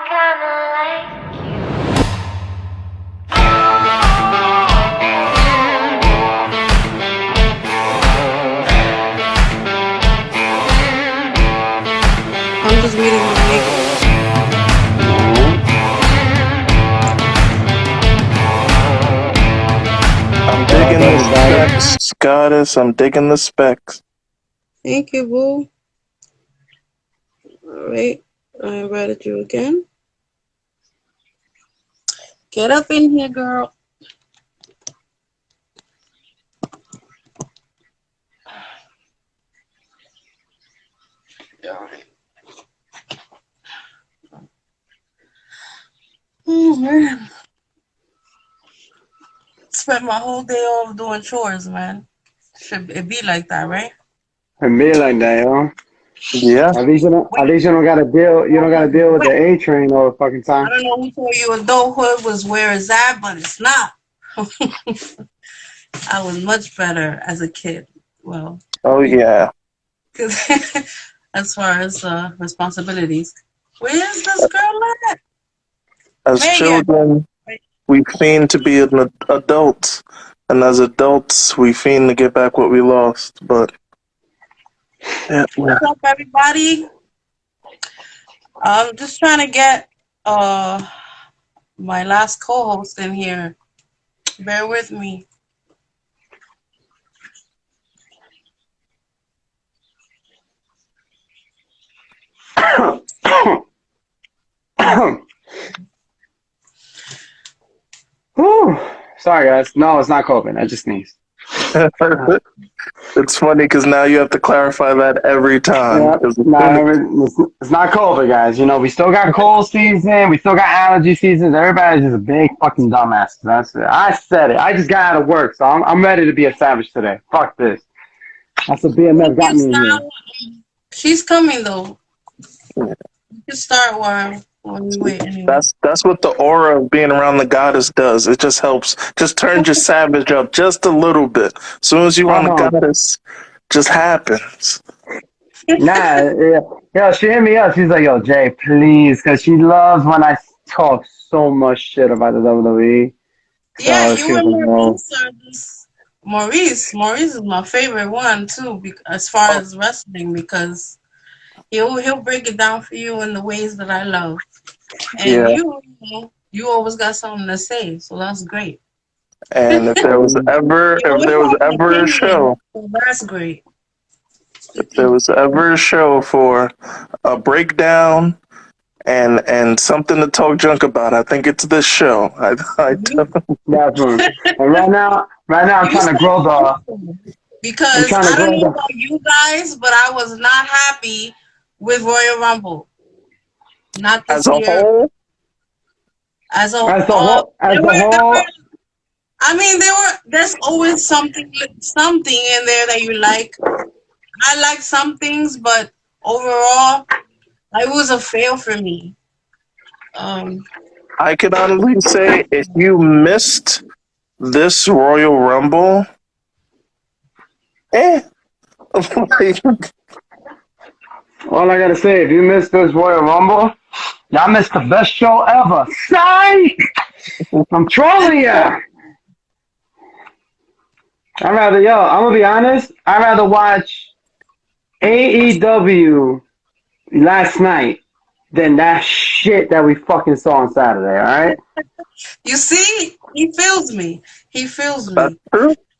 kinda like I'm just reading my makeup. I'm digging the specs, goddess. I'm digging the specs. Thank you, boo. Alright, I invited you again. Get up in here, girl. Oh, man. Spent my whole day off doing chores, man. Should it be like that, right? It be like that, yo. Yeah. At least you don't gotta deal. You don't gotta deal with the A train all the fucking I time. don't know who told you adulthood was where it's at, but it's not. I was much better as a kid. Well, Oh yeah. cause as far as responsibilities. Where's this girl at? As Megan. children, we fiend to be adults, and as adults, we fiend to get back what we lost. But yeah. What's up, everybody? I'm just trying to get my last co-host in here. Bear with me. Whew. Sorry, guys. No, it's not COVID. I just sneezed. It's funny because now you have to clarify that every time. Yeah, it's not COVID, guys. You know, we still got cold season. We still got allergy seasons. Everybody's just a big fucking dumbass. That's it. I said it. I just got out of work, so I'm ready to be a savage today. Fuck this. That's what BMF got me in here. She's coming though. You can start while we wait anyway. That's what the aura of being around the goddess does. It just helps. Just turns your savage up just a little bit. As soon as you want a goddess, just happens. Nah, yeah, she hit me up. She's like, "Yo, Jay, please," because she loves when I talk so much shit about the WWE. Yeah, you and Maurice are just Maurice. Maurice is my favorite one too, as far as wrestling, because he'll break it down for you in the ways that I love. And you always got something to say, so that's great. And if there was ever a show, so that's great. If there was ever a show for a breakdown and something to talk junk about, I think it's this show. Definitely. And right now I'm trying to grow because I don't know about you guys, but I was not happy with Royal Rumble. Not this year. Whole? As a whole. I mean, there's always something in there that you like. I like some things, but overall, it was a fail for me. I can honestly say, if you missed this Royal Rumble, all I gotta say, if you missed this Royal Rumble, y'all missed the best show ever. Psych! I'm trolling ya. I'm gonna be honest, I'd rather watch AEW last night than that shit that we fucking saw on Saturday, alright? You see? He feels me.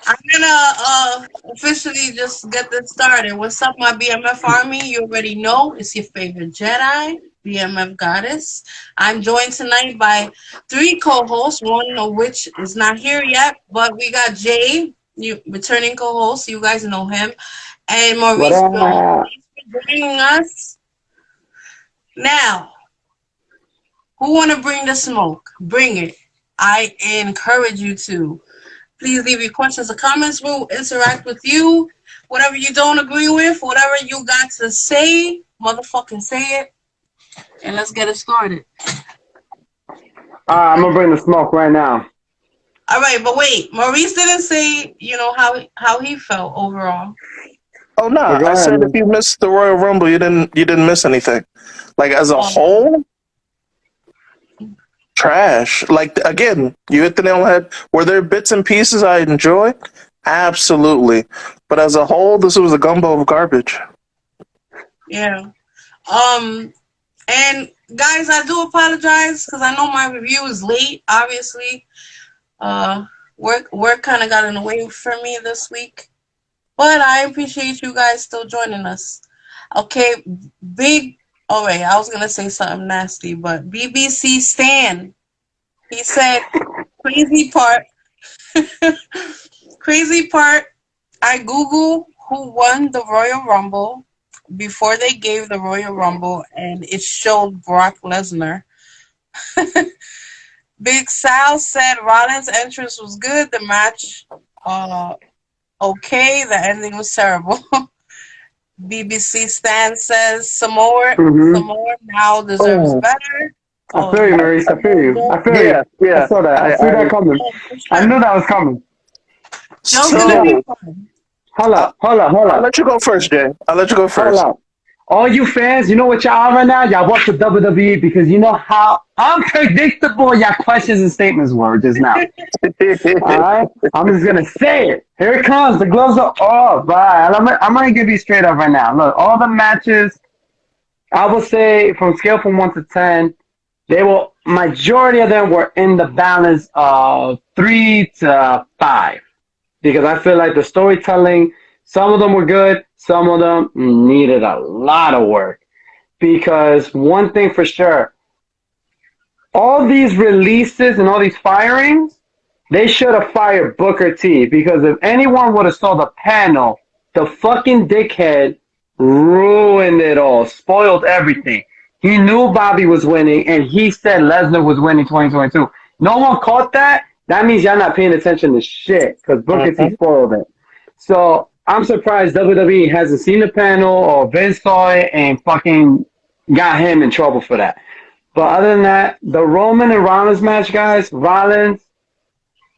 I'm gonna officially just get this started. What's up, my BMF army? You already know it's your favorite Jedi, BMF goddess. I'm joined tonight by 3 co-hosts, one of which is not here yet, but we got Jay, returning co-host. You guys know him, and Maurice. Thanks for joining us. Now, who want to bring the smoke? Bring it. I encourage you to. Please leave your questions or comments. We'll interact with you. Whatever you don't agree with, whatever you got to say, motherfucking say it. And let's get it started. I'm going to bring the smoke right now. All right, but wait. Maurice didn't say, how he felt overall. Oh, no. I said if you missed the Royal Rumble, you didn't miss anything. Like, as a whole, trash. Like again, you hit the nail on the head. Were there bits and pieces I enjoy? Absolutely, but as a whole, this was a gumbo of garbage. Yeah. And guys, I do apologize because I know my review is late. Obviously, uh, work kind of got in the way for me this week, but I appreciate you guys still joining us. Okay, big. Oh wait, I was gonna say something nasty, but BBC Stan. He said, "Crazy part, crazy part. I Google who won the Royal Rumble before they gave the Royal Rumble, and it showed Brock Lesnar." Big Sal said Rollins' entrance was good. The match, uh, okay. The ending was terrible. BBC Stan says Mm-hmm. Samoa now deserves Oh, better. I Oh, feel you, Maurice. I feel you. I feel you. yeah, I yeah. saw that. I see that coming. oh, for I sure. knew that was coming. Joe's gonna be So fun. Hold I, up, hold up, hold I'll up, let you go first, Jay. I'll let you go hold first. up. All you fans, you know what y'all are right now? Y'all watch the WWE because you know how unpredictable y'all questions and statements were just now. All right? I'm just going to say it. Here it comes. The gloves are off. All right. I'm gonna give you straight up right now. Look, all the matches, I would say from scale from 1 to 10, they will, majority of them were in the balance of 3 to 5 because I feel like the storytelling, some of them were good, some of them needed a lot of work. Because one thing for sure, all these releases and all these firings, they should have fired Booker T. Because if anyone would have saw the panel, the fucking dickhead ruined it all, spoiled everything. He knew Bobby was winning, and he said Lesnar was winning 2022. No one caught that. That means y'all not paying attention to shit because Booker T Mhm. spoiled it. So I'm surprised WWE hasn't seen the panel or Vince saw it and fucking got him in trouble for that. But other than that, the Roman and Rollins match, guys, Rollins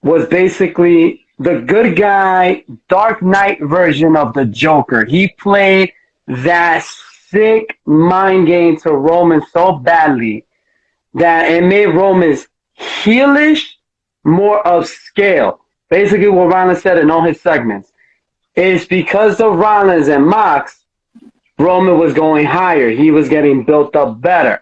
was basically the good guy, Dark Knight version of the Joker. He played that sick mind game to Roman so badly that it made Roman's heelish more of scale. Basically, what Rollins said in all his segments is because of Rollins and Mox, Roman was going higher. He was getting built up better.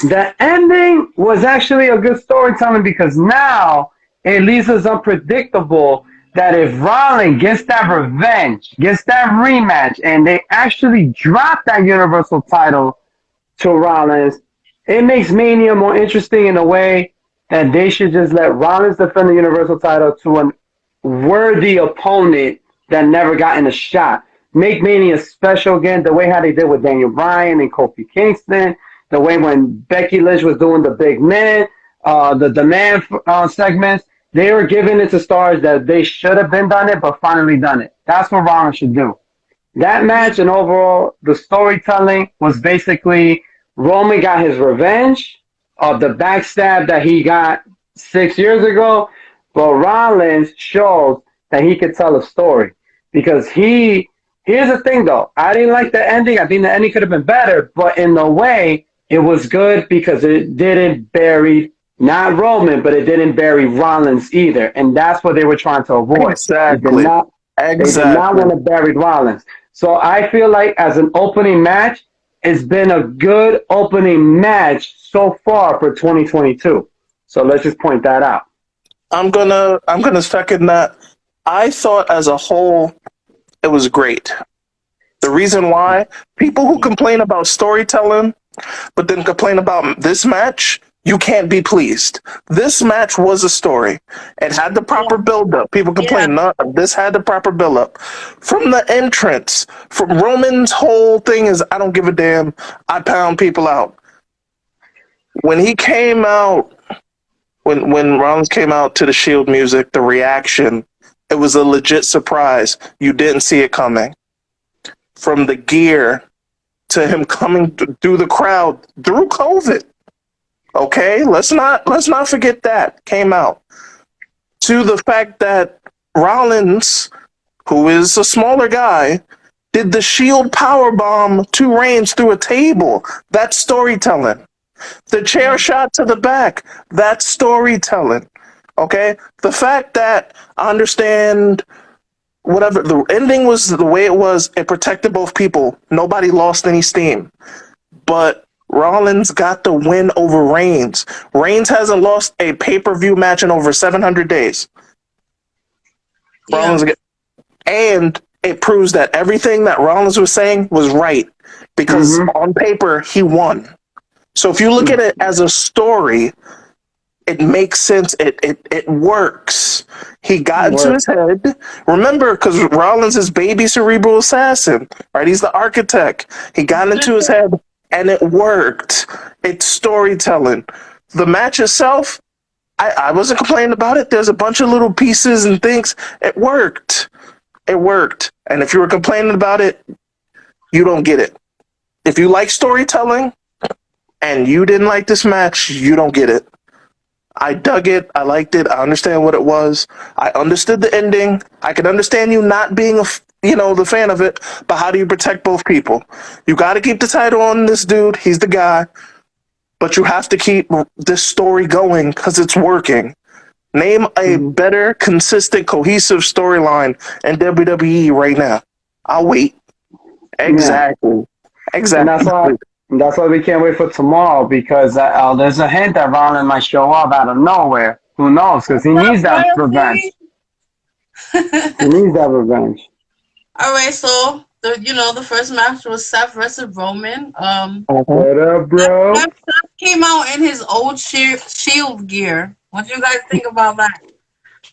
The ending was actually a good storytelling because now it leaves us unpredictable that if Rollins gets that revenge, gets that rematch, and they actually drop that Universal title to Rollins, it makes Mania more interesting in a way that they should just let Rollins defend the Universal title to a worthy opponent that never gotten a shot. Make Mania special again, the way how they did with Daniel Bryan and Kofi Kingston, the way when Becky Lynch was doing the big man, the demand segments, they were giving it to stars that they should have been done it, but finally done it. That's what Rollins should do. That match and overall, the storytelling was basically Roman got his revenge of the backstab that he got 6 years ago, but Rollins showed that he could tell a story because here's the thing though, I didn't like the ending. I think the ending could have been better, but in a way, it was good because it didn't bury not Roman, but it didn't bury Rollins either, and that's what they were trying to avoid. They did Exactly. not. They did not Exactly. want to bury Rollins. So I feel like as an opening match, it's been a good opening match so far for 2022. So let's just point that out. I'm gonna second that. I thought as a whole it was great. The reason why people who complain about storytelling but then complain about this match, you can't be pleased. This match was a story. It had the Yeah, proper build up. People yeah, complain, no, this had the proper build up. From the entrance, from Roman's whole thing is I don't give a damn. I pound people out. When he came out, when Rollins came out to the Shield music, the reaction, it was a legit surprise. You didn't see it coming. From the gear to him coming through the crowd through COVID. Okay, let's not forget that came out. To the fact that Rollins, who is a smaller guy, did the Shield power bomb to Reigns through a table. That's storytelling. The chair shot to the back, that's storytelling. Okay? The fact that I understand whatever the ending was the way it was, it protected both people. Nobody lost any steam. But Rollins got the win over Reigns. Reigns hasn't lost a pay-per-view match in over 700 days. Yeah. And it proves that everything that Rollins was saying was right because on paper he won. So if you look at it as a story, it makes sense. It works. He got into his head. Remember, because Rollins is baby cerebral assassin, right? He's the architect. He got into his head, and it worked. It's storytelling. The match itself, I wasn't complaining about it. There's a bunch of little pieces and things. It worked. It worked. And if you were complaining about it, you don't get it. If you like storytelling and you didn't like this match, you don't get it. I dug it. I liked it. I understand what it was. I understood the ending. I can understand you not being the fan of it, but how do you protect both people? You got to keep the title on this dude. He's the guy. But you have to keep this story going because it's working. Name a better, consistent, cohesive storyline in WWE right now. I'll wait. Exactly. Yeah. Exactly. And that's why we can't wait for tomorrow because there's a hint that Rollins might show up out of nowhere. Who knows? Because he needs that revenge. He needs that revenge. All right, so the first match was Seth versus Roman. What up, bro? Seth came out in his old Shield gear. What do you guys think about that?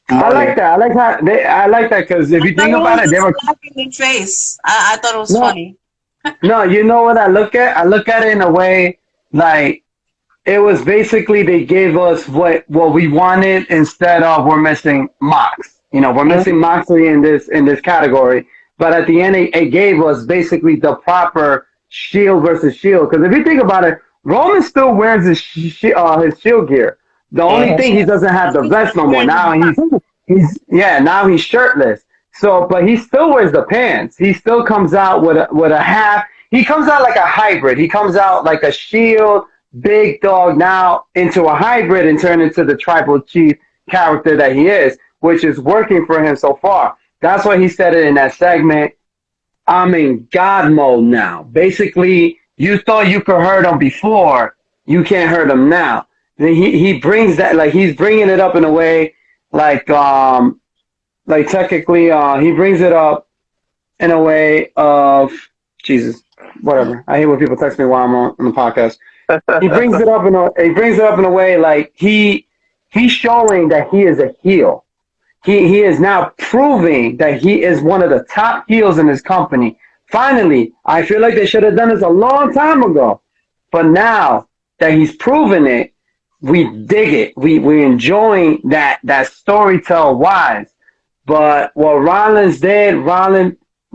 I like that. I like that because if you think about it, they were slapping in the face. I thought it was funny. No, you know what I look at? I look at it in a way like it was basically they gave us what we wanted instead of we're missing Mox. We're missing Moxley in this category. But at the end, it gave us basically the proper Shield versus Shield. Because if you think about it, Roman still wears his Shield gear. The only thing he doesn't have the vest no more. Now now he's shirtless. So, but he still wears the pants. He still comes out with a half. He comes out like a hybrid. He comes out like a Shield big dog now into a hybrid and turn into the Tribal Chief character that he is, which is working for him so far. That's why he said it in that segment. I'm in God mode now. Basically, you thought you could hurt him before. You can't hurt him now. He brings that, like he's bringing it up in a way like technically he brings it up in a way of Jesus, whatever. I hate when people text me while I'm on the podcast. He brings it up in a way like he's showing that he is a heel. He is now proving that he is one of the top heels in his company. Finally, I feel like they should have done this a long time ago. But now that he's proven it, we dig it. We're enjoying that storytell wise. But what Rollins did,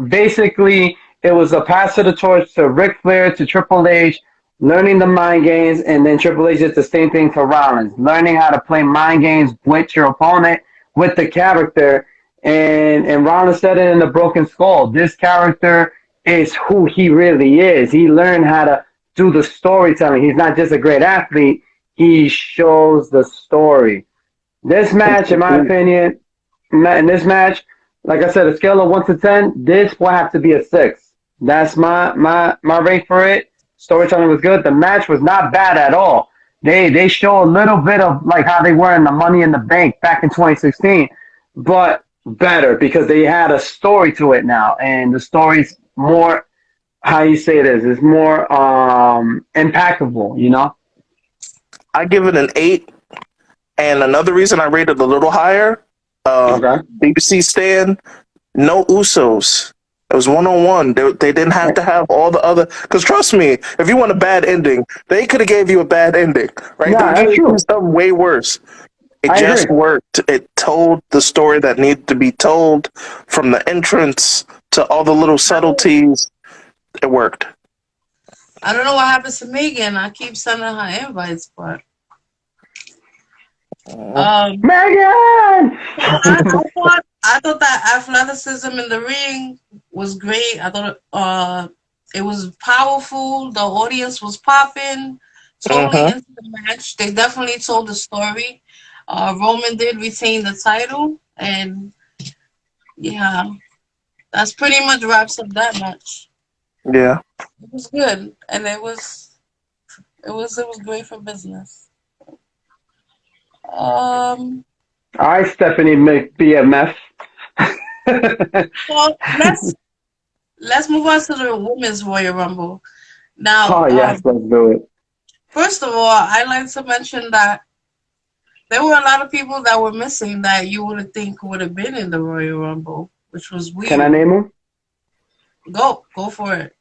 basically, it was a pass of the torch to Ric Flair, to Triple H, learning the mind games, and then Triple H did the same thing for Rollins, learning how to play mind games with your opponent, with the character. And Rollins said it in The Broken Skull. This character is who he really is. He learned how to do the storytelling. He's not just a great athlete. He shows the story. This match, in my opinion, in this match, like I said, a scale of 1 to 10, this will have to be a 6. That's my rate for it. Storytelling was good. The match was not bad at all. They show a little bit of like how they were in the Money in the Bank back in 2016, but better because they had a story to it now, and the story's more, how you say it is more impactful, I give it an 8, and another reason I rated a little higher, BBC Stan, no Usos. It was 1-on-1. They didn't have to have all the other. Because trust me, if you want a bad ending, they could have gave you a bad ending, right? Yeah, they gave you something way worse. It just worked. It told the story that needed to be told, from the entrance to all the little subtleties. It worked. I don't know what happens to Megan. I keep sending her invites, but Megan! I thought that athleticism in the ring was great. I thought it was powerful. The audience was popping. totally Mm-hmm. into the match. They definitely told the story. Roman did retain the title, and yeah, that's pretty much wraps up that match. Yeah. It was good, and it was great for business. Um, All right, Stephanie McBMF. well, let's move on to the women's Royal Rumble. Now, Oh yes, let's do it. first of all, I'd like to mention that there were a lot of people that were missing that you would think would have been in the Royal Rumble, which was Can I weird. name them? Go for it.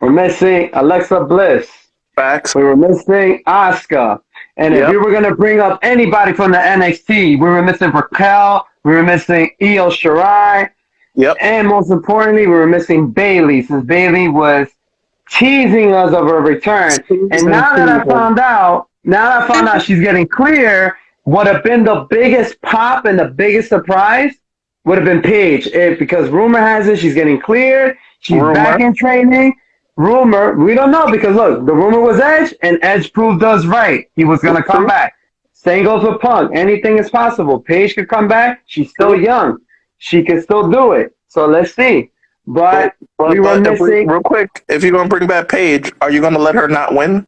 We're missing Alexa Bliss. Facts. We were missing Asuka. And if Yep. you were going to bring up anybody from the NXT, we were missing Raquel. We were missing Io Shirai. Yep. And most importantly, we were missing Bailey, since Bailey was teasing us of her return. And Season now that I season. found out, she's getting clear, would have been the biggest pop and the biggest surprise would have been Paige. Because rumor has it she's getting cleared. She's back Rumor. in training. Rumor, we don't know because look, the rumor was Edge, and Edge proved us right. He was gonna come True. back. Same goes with Punk. Anything is possible. Paige could come back. She's still young. She can still do it. So let's see. But we were But if we, missing. real quick, if you're gonna bring back Paige, are you gonna let her not win?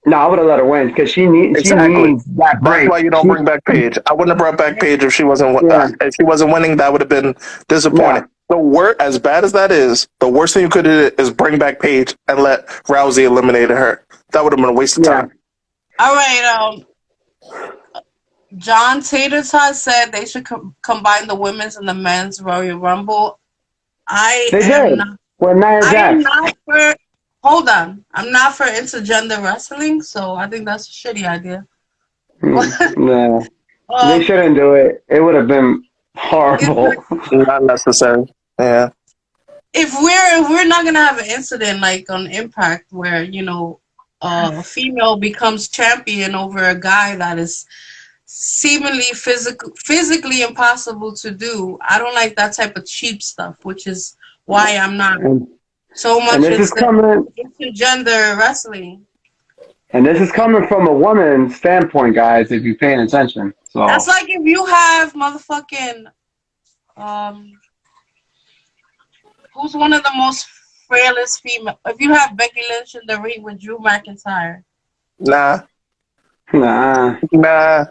No, I would have let her win because she Exactly. needs that That's break. why you don't bring back Paige. I wouldn't have brought back Paige if she wasn't Yeah, if she wasn't winning. That would have been yeah, disappointing. The worst, as bad as that is, the worst thing you could do is bring back Paige and let Rousey eliminate her. That would have been a waste of yeah. time. All right. John Tater Tot said they should combine the women's and the men's Royal Rumble. I They am did. not. With Nia I am Jax. not for. Hold on. I'm not for intergender wrestling, so I think that's a shitty idea. No, they um, shouldn't do it. It would have been horrible. Not necessary. Yeah. if we're not gonna have an incident like on Impact where a female becomes champion over a guy that is seemingly physically impossible to do. I don't like that type of cheap stuff, which is why I'm not And, so and much this is coming. into gender wrestling. And this is coming from a woman's standpoint, guys. If you're paying attention, so That's like if you have motherfucking um, who's one of the most frailest female? If you have Becky Lynch in the ring with Drew McIntyre, Nah. nah. Nah.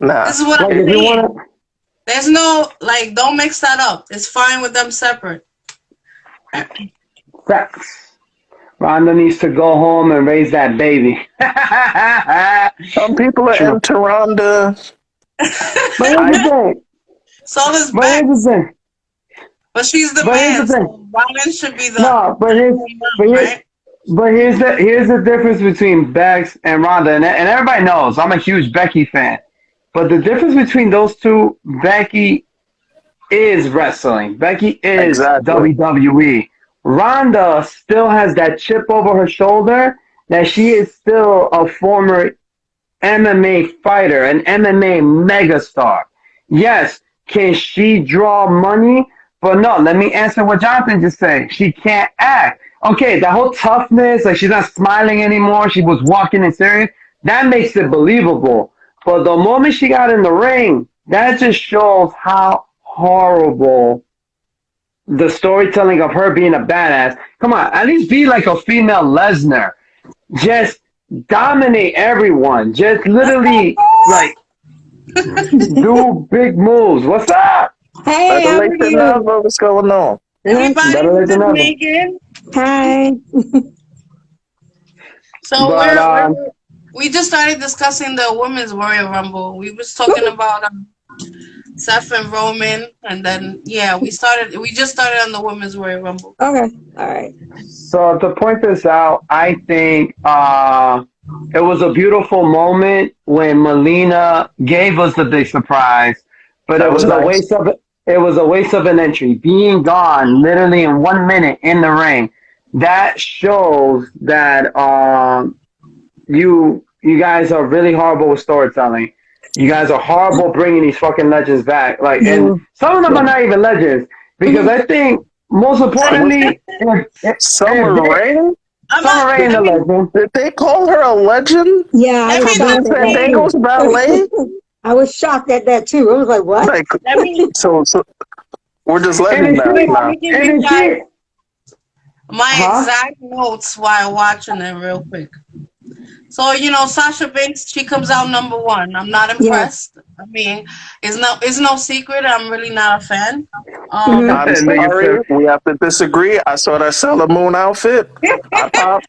Nah. this is what Like I'm if you saying. want to, There's no don't mix that up. It's fine with them separate. facts. Ronda needs to go home and raise that baby. Some people are True. into Ronda. But here's the thing. So does But Beck, here's the thing. but she's the But here's man. the thing. So Rollins should be the No, but right? here's the difference between Bex and Ronda, and everybody knows I'm a huge Becky fan. But the difference between those two, Becky is wrestling. Becky is Exactly. WWE. Ronda still has that chip over her shoulder that she is still a former MMA fighter, an MMA megastar. Yes, can she draw money? But no, let me answer what Jonathan just said. She can't act. Okay, that whole toughness, like she's not smiling anymore, she was walking in serious, that makes it believable. But the moment she got in the ring, that just shows how horrible the storytelling of her being a badass. Come on, at least be like a female Lesnar. Just dominate everyone. Just literally like do big moves. What's up? Hey, Better how late are than you? never. What's going on? Everybody, Better late this than is never. Megan. Hi. So But we just started discussing the women's Royal Rumble. We was talking about Seth and Roman, and then we just started on the women's Royal Rumble. Okay. All right. so to point this out, I think it was a beautiful moment when Melina gave us the big surprise, but That it was was a nice. waste of it was a waste of an entry. Being gone literally in 1 minute in the ring, that shows that you guys are really horrible with storytelling. You guys are horrible bringing these fucking legends back. Like, and some of them are not even legends because I think most importantly, if Summer they, Rain? I'm Summer not. Rae the legend. Did they call her a legend Yeah, I Let was me for doing shocked at that Fandango's too. ballet? I was shocked at that too. I was like, what? Like, let me so we're just And then legendary she, let now. me give and you then guys she, my huh? exact notes while watching it real quick. So Sasha Banks, she comes out number one. I'm not Yeah. impressed. I mean, it's no secret. I'm really not a fan. Hmm. I'm sorry, Negative. we have to disagree. I saw that Sailor Moon outfit. I popped.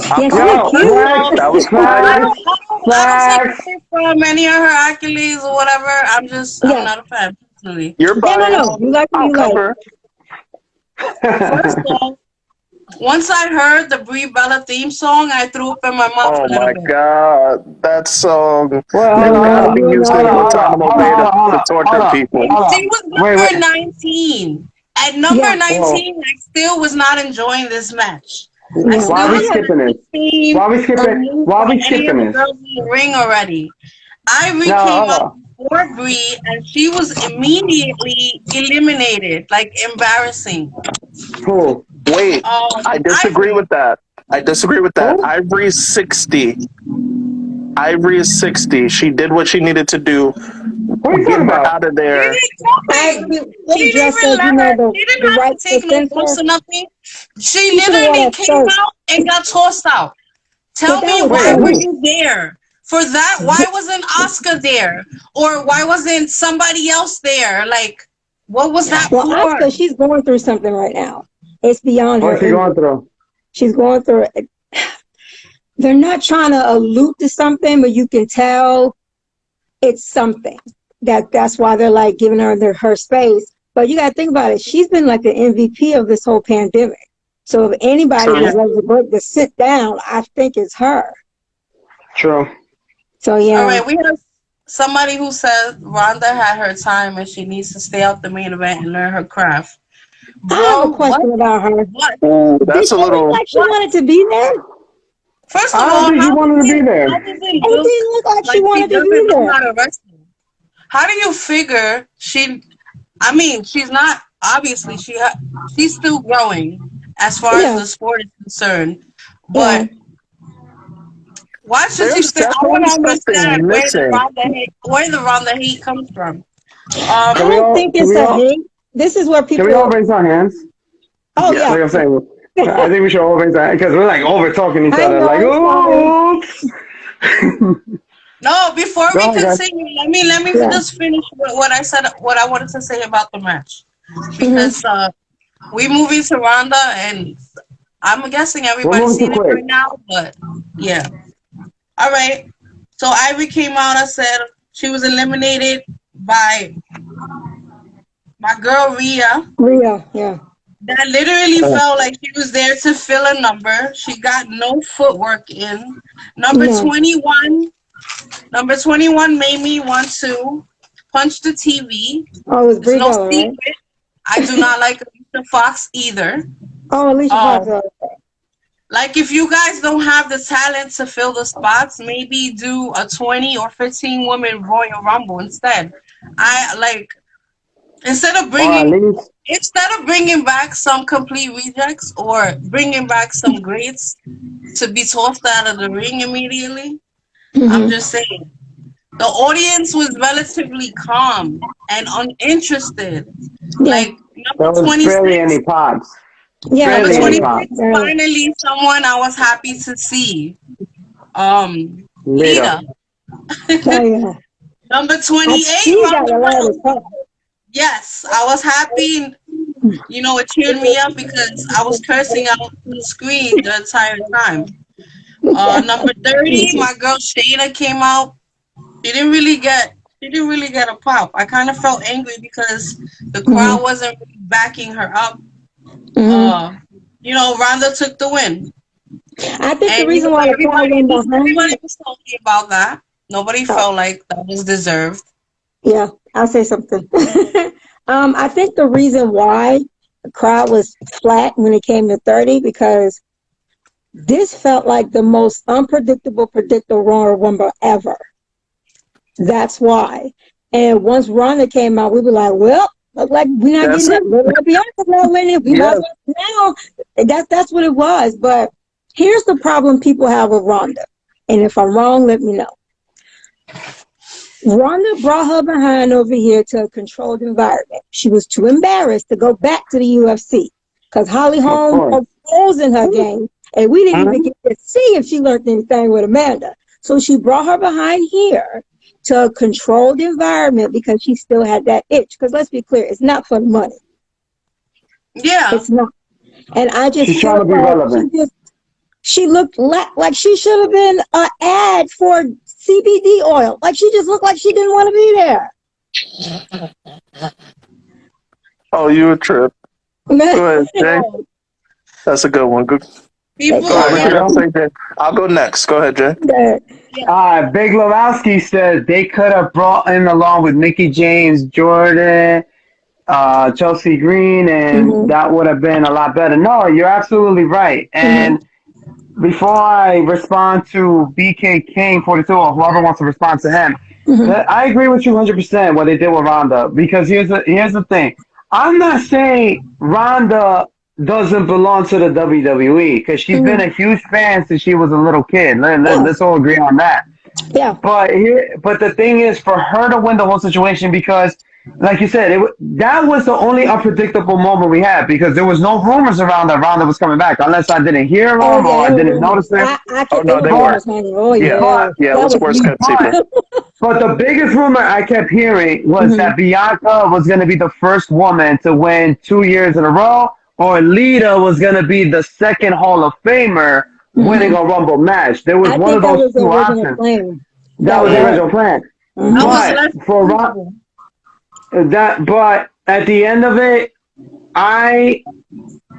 I Yeah, she popped. was Yo, cute. That was I cool. don't, flags, I don't, I don't take flags. credit from any of her accolades or whatever. I'm Yeah. not a fan personally. You're Yeah, no. biased. You like what I'll you like. cover. First off, once I heard the Brie Bella theme song, I threw up in my mouth Oh a little my bit. god, that song Well, has Yeah, got to be you and used all in hold a on, that. hold on, Guantanamo hold Bay on, hold to on, hold torture on, people. hold on. She was Wait, number wait. 19. At number Yeah. Whoa. 19, I still was not enjoying this match. I Yeah. Why still are we was not skipping this? entertained Why are we or skipping? moved Why are by we any of skipping the this? girls in the ring already. Ivory No, came hold out on. before Brie, and she was immediately eliminated. Like, embarrassing. Who? Wait, I disagree Ivory. with that. I disagree with that. Who? Ivory's 60. Ivory is 60. She did what she needed to do. Who are you Get talking her about? out of She there. did I nothing. agree. She They didn't dressed even as, let her. She the didn't have to right take no bumps center. or nothing. She She should have worn literally a came skirt. out and got tossed out. But Tell that me, was why Wait, were funny. who? you there for that? Why wasn't Oscar there, or why wasn't somebody else there? Like, what was that Well, for? Asuka, she's going through something right now. It's beyond her What's he going injury. through? She's going through it. They're not trying to allude to something, but you can tell it's something. That's why they're like giving her space. But you got to think about it. She's been like the MVP of this whole pandemic. So if anybody True. was like to sit down, I think it's her. True. So All yeah, right, we have somebody who says Rhonda had her time and she needs to stay out the main event and learn her craft. I have a Bro, what? question about her. What? Ooh, Did that's a she look little. like she What? wanted to be there? First of I don't all, think he wanted to be there. how does it It look didn't look like she like she wanted to doesn't be know there. how to wrestle? How do you figure she? I mean, she's not obviously she's still growing as far as Yeah, the sport is concerned. yeah. But why should you There's say? I want definitely to understand something missing. Where the Rhonda hate comes from. I Can we don't all? think Can it's we a all? hate. This is where Can we all people. raise our hands? Oh Yeah. yeah. Like I'm saying, I think we should all raise our hands because we're like over talking each I other. Like, know. Sorry. oops. No, before Go we ahead, guys. continue, let me Yeah. just finish what I said. What I wanted to say about the match, Hmm. because we moving to Rhonda, and I'm guessing We're everybody's moving too seen it quick. by now. But yeah, all right. So Ivy came out and said she was eliminated by my girl Rhea. Rhea. Yeah. That literally felt like she was there to fill a number. She got no footwork in. Number No. 21, number 21 made me want to punch the TV. Oh, it was It's Brie no Bella, right? secret. I do not like Alicia Fox either. Oh, Alicia Fox. Um, like, if you guys don't have the talent to fill the spots, maybe do a 20 or 15 woman Royal Rumble instead. I like instead of Or at bringing least, instead of bringing back some complete rejects or bringing back some greats to be tossed out of the ring immediately. I'm Hmm. just saying. The audience was relatively calm and uninterested. Yeah. Like, number there was barely 26, any pops. Yeah. number Barely any Barely. 26, pops. Barely. finally someone I was happy to see. Later. Lita. Oh yeah. Number 28, She got Ronda a lot of Rousey. talk. Yes, I was happy. It cheered me up because I was cursing out the screen the entire time. Number 30, my girl Shayna came out. She didn't really get a pop. I kind of felt angry because the Hmm. crowd wasn't really backing her up. Hmm. Ronda took the win, I think the and reason why the crowd went behind everybody her. was talking about that. Nobody Oh, felt like that was deserved. yeah. I'll say something. I think the reason why the crowd was flat when it came to 30 because this felt like the most predictable Royal Rumble ever. That's why. And once Ronda came out, we were like, well, look like we're not That's getting it. that. Look like Bianca's not winning. We might Yeah. as well now. That's what it was. But Here's the problem people have with Ronda. And if I'm wrong, let me know. Ronda brought her behind over here to a controlled environment. She was too embarrassed to go back to the UFC because Holly Holm put holes in her game, and we didn't even get to see if she learned anything with Amanda. So she brought her behind here to a controlled environment because she still had that itch. Because let's be clear, it's not for the money. Yeah. It's not. And I just She's trying to be relevant. She looked like she should have been an ad for CBD oil. Like she just looked like she didn't want to be there. Oh, you a trip. Go ahead, Jay. That's a good one. Good. People I'll go next. Go ahead, Jay. Big Lebowski says they could have brought in along with Mickey James, Jordan, Chelsea Green, and that would have been a lot better. No, you're absolutely right. And before I respond to BK King 42 or whoever wants to respond to him, I agree with you 100% what they did with Ronda. Because here's the thing. I'm not saying Ronda doesn't belong to the WWE because she's been a huge fan since she was a little kid. Let's all agree on that. Yeah. But the thing is, for her to win the whole situation, because like you said, that was the only unpredictable moment we had because there was no rumors around that Ronda was coming back unless I didn't hear them or I didn't notice it. They were. Yeah, it was worse cut TV. But the biggest rumor I kept hearing was that Bianca was going to be the first woman to win 2 years in a row, or Lita was going to be the second Hall of Famer winning a Rumble match. There was one of those two options. That was the original plan. But for Ronda. But at the end of it, I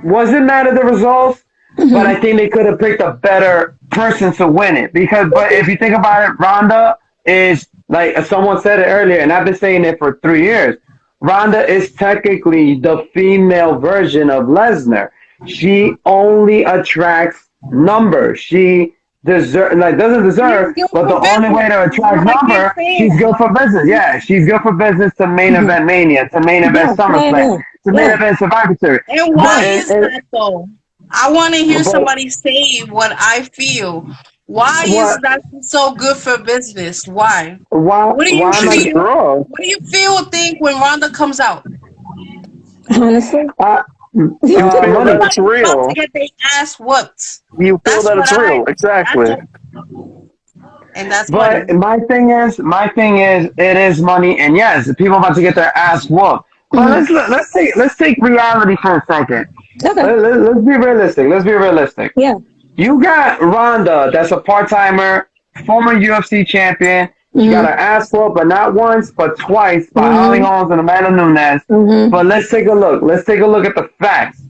wasn't mad at the results, but I think they could have picked a better person to win it. But if you think about it, Ronda is, like someone said it earlier, and I've been saying it for 3 years, Ronda is technically the female version of Lesnar. She only attracts numbers. She doesn't deserve, but the only way to attract number, she's good for business. Yeah, she's good for business to main event Mania, to main event SummerSlam, to main event Survivor Series. And why is that though? I want to hear somebody say what I feel. Why is that so good for business? Why? What do you feel? What do you think when Ronda comes out? Honestly, you feel that it's real. To get their ass whooped. You feel that it's real, exactly. And that's but my thing is, it is money, and yes, people about to get their ass whooped. But let's take reality for a second. Okay. Let's be realistic. Let's be realistic. Yeah. You got Ronda, that's a part-timer, former UFC champion. She got her ass whooped, but not once, but twice by Holly Holmes and Amanda Nunes. But let's take a look. Let's take a look at the facts.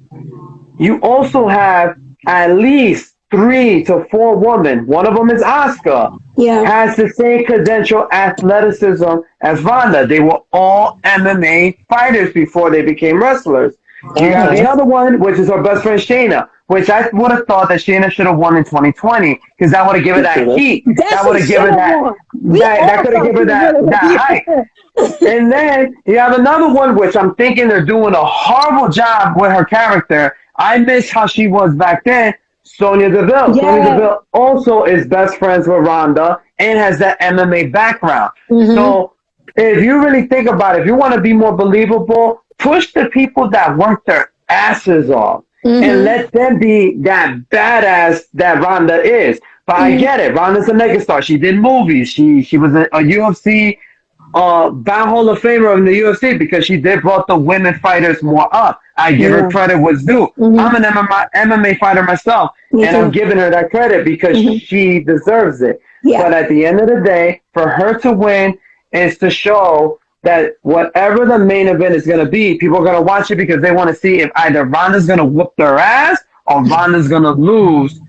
You also have at least 3 to 4 women. One of them is Asuka. Yeah. Has the same credential athleticism as Ronda. They were all MMA fighters before they became wrestlers. You got the other one, which is her best friend Shayna, which I would have thought that Shayna should have won in 2020 because that would have given her that heat. That would have given her that could have given her that hype. And then you have another one, which I'm thinking they're doing a horrible job with her character. I miss how she was back then. Sonya Deville. Yeah. Sonya Deville also is best friends with Ronda and has that MMA background. So if you really think about it, if you want to be more believable, push the people that work their asses off and let them be that badass that Ronda is. But I get it. Ronda's a megastar. She did movies. She was a UFC bound Hall of Famer in the UFC because she did brought the women fighters more up. I give her credit what's due. I'm an MMA fighter myself, and I'm giving her that credit because she deserves it. Yeah. But at the end of the day, for her to win is to show that whatever the main event is going to be, people are going to watch it because they want to see if either Ronda's going to whoop their ass or Ronda's going to lose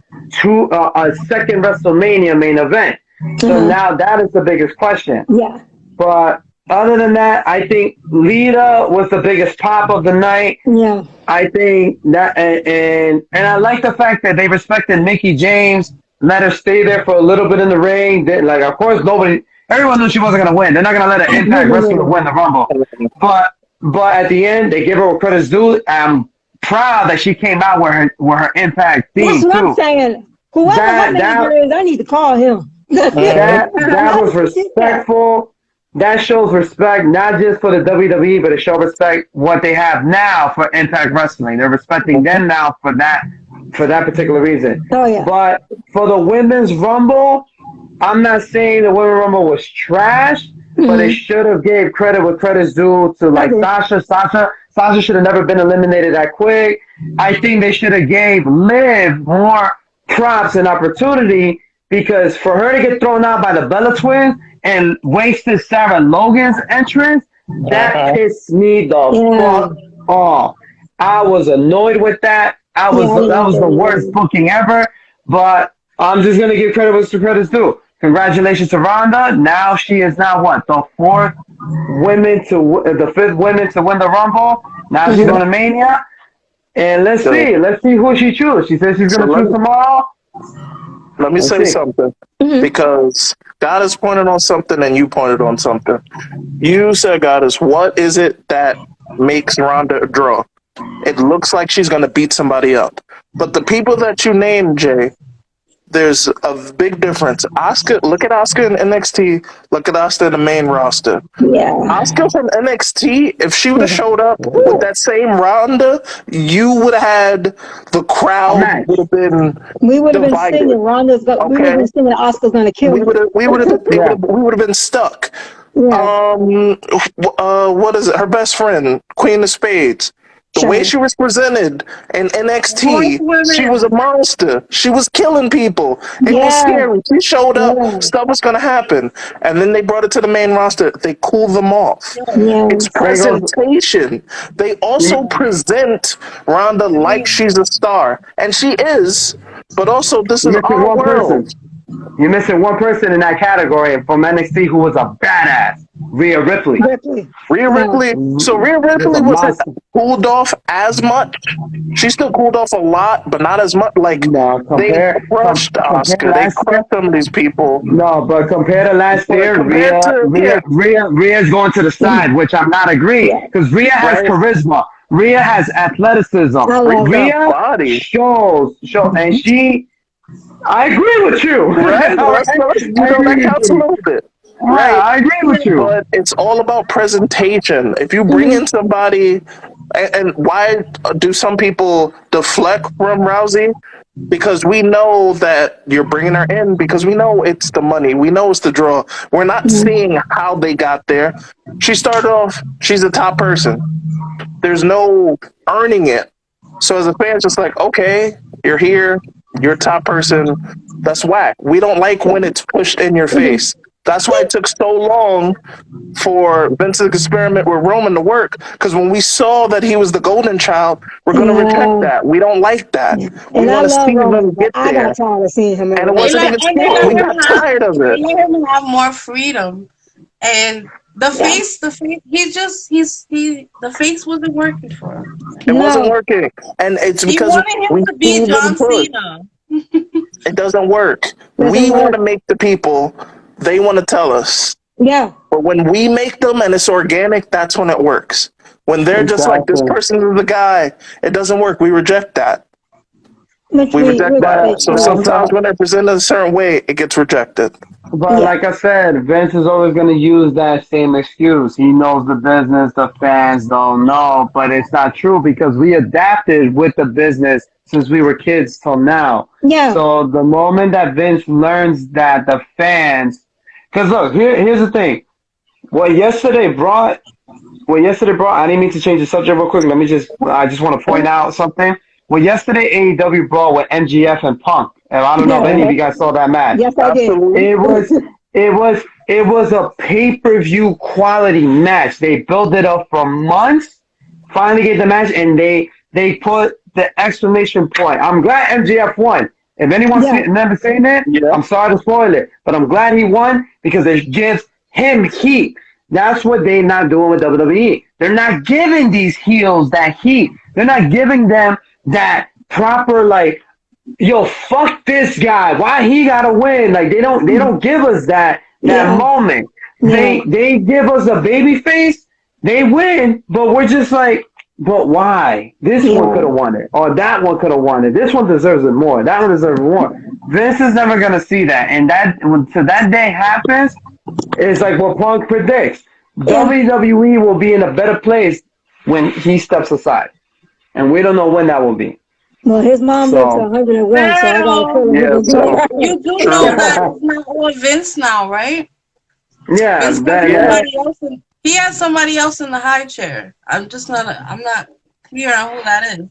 to a second WrestleMania main event. So now that is the biggest question. Yeah. But other than that, I think Lita was the biggest pop of the night. Yeah. I think that, and I like the fact that they respected Mickey James, let her stay there for a little bit in the ring. Like, of course, everyone knew she wasn't going to win. They're not going to let an Impact wrestler win the Rumble. But at the end, they give her credit's due. I'm proud that she came out with her Impact That's theme what I'm too. saying. Whoever her That manager that is, I need to call him. that How was did she get that? respectful. That shows respect not just for the WWE, but it shows respect what they have now for Impact Wrestling. They're respecting them now for that particular reason. Oh yeah. But for the women's rumble, I'm not saying the women's rumble was trash, but they Mm-hmm. should have gave credit where credit's due to I like agree. Sasha. Sasha should have never been eliminated that quick. I think they should have gave Liv more props and opportunity because for her to get thrown out by the Bella Twins and wasted Sarah Logan's entrance, that Uh-huh. pissed me the Yeah. fuck off. I was annoyed with that. Yeah, I didn't That like was the that worst booking ever. But I'm just gonna give credit where credit's due. Congratulations to Ronda. Now she is now what the fifth women to win the Rumble. Now she's either. going to Mania, and So, let's see who she chooses. She says she's so going to choose tomorrow. let me Let's say see. something Mm-hmm. because God has pointed on something and you pointed on something. You said, Goddess, what is it that makes Ronda a draw? It looks like she's going to beat somebody up. But the people that you named, Jay, there's a big difference. Oscar, look at Oscar in NXT. Look at Oscar in the main roster. Yeah. Oscar from NXT, if she would have Yeah. showed up with Woo. that same Ronda, you would have had the A crowd match. would have been We would have been divided. singing Ronda's go we would have Okay, been singing Oscar's gonna kill you. we would have Yeah. we would have been stuck. Yeah. What is it? Her best friend, Queen of Spades. The way Shame. she was presented in Horse NXT, she was women. a monster. She was killing people. It was Yeah. scary. She showed up, Yeah. stuff was going to happen. And then they brought it to the main roster. They cooled them off. It's Yes. There goes. presentation. They also present Ronda like she's a star. And she is, but also this is You're missing our one world. person. You're missing one person in that category from NXT who was a badass. Rhea Ripley. Ripley. Rhea Yeah. Ripley. So Rhea Just Ripley a wasn't monster. cooled off as much. She still cooled off a lot, but not as much. Like No, they crushed compare Oscar. They last year. crushed some of these people. No, but compared to last But year, compared to Rhea's going to the side, which I'm not agreeing Yeah. because Rhea has right, charisma. Rhea has athleticism. I love her. Rhea body, and she. I agree with you. right? All right? You I know agree that with counts a you. little bit, Yeah, right? I agree with you. But it's all about presentation. If you bring Mm-hmm. in somebody, and why do some people deflect from Rousey? Because we know that you're bringing her in because we know it's the money. We know it's the draw. We're not Mm-hmm. seeing how they got there. She started off, she's a top person. There's no earning it. So as a fan, it's just like, okay, you're here, you're a top person. That's whack. We don't like when it's pushed in your face. That's why it took so long for Vince's experiment with Roman to work. Because when we saw that he was the golden child, we're going to reject Yeah. that. We don't like that. Yeah. We And I want to love see Roman, them but get I there. got tired of seeing him And it everywhere. wasn't even And they smart. let We him got have tired of it. they let him have more freedom. And Yeah. the face the face wasn't working for him. It wasn't No. working. And it's He because wanted him we to see be them John push. Cena. It doesn't work. Doesn't We want work. to make the people, they want to tell us. Yeah. But when we make them and it's organic, that's when it works. When they're just like, this Exactly. person is the guy, it doesn't work. We reject that. Which We reject that. So yeah. sometimes when they're presented a certain way, it gets rejected. But Yeah. like I said, Vince is always going to use that same excuse. He knows the business, the fans don't know, but it's not true because we adapted with the business since we were kids till now. Yeah. So the moment that Vince learns that the fans, because look, here's the thing. What yesterday brought, I didn't mean to change the subject real quick. I just want to point out something. What yesterday AEW brought with MGF and Punk, and I don't know if any of you guys saw that match. Yes, I did. Absolutely. It was a pay-per-view quality match. They built it up for months, finally get the match, and they put the exclamation point. I'm glad MJF won. If anyone's Yeah. never seen it, Yeah. I'm sorry to spoil it, but I'm glad he won because it gives him heat. That's what they're not doing with WWE. They're not giving these heels that heat. They're not giving them that proper like, yo, fuck this guy. Why he gotta win? Like they don't give us that Yeah. moment. Yeah. They give us a baby face. They win, but we're just like, but why? This one Yeah. could have won it, or that one could have won it. This one deserves it more. That one deserves it more. Vince is never gonna see that, and that when so that day happens, it's like what Punk predicts. Yeah. WWE will be in a better place when he steps aside, and we don't know when that will be. Well, his mom lived to So 101, so I got a Pero feeling he's Yeah, gonna be all so right. you do know true. that it's not all Vince now, right? yeah, Vince has that Yeah. somebody else in, he has somebody else in the high chair. I'm not clear on who that is.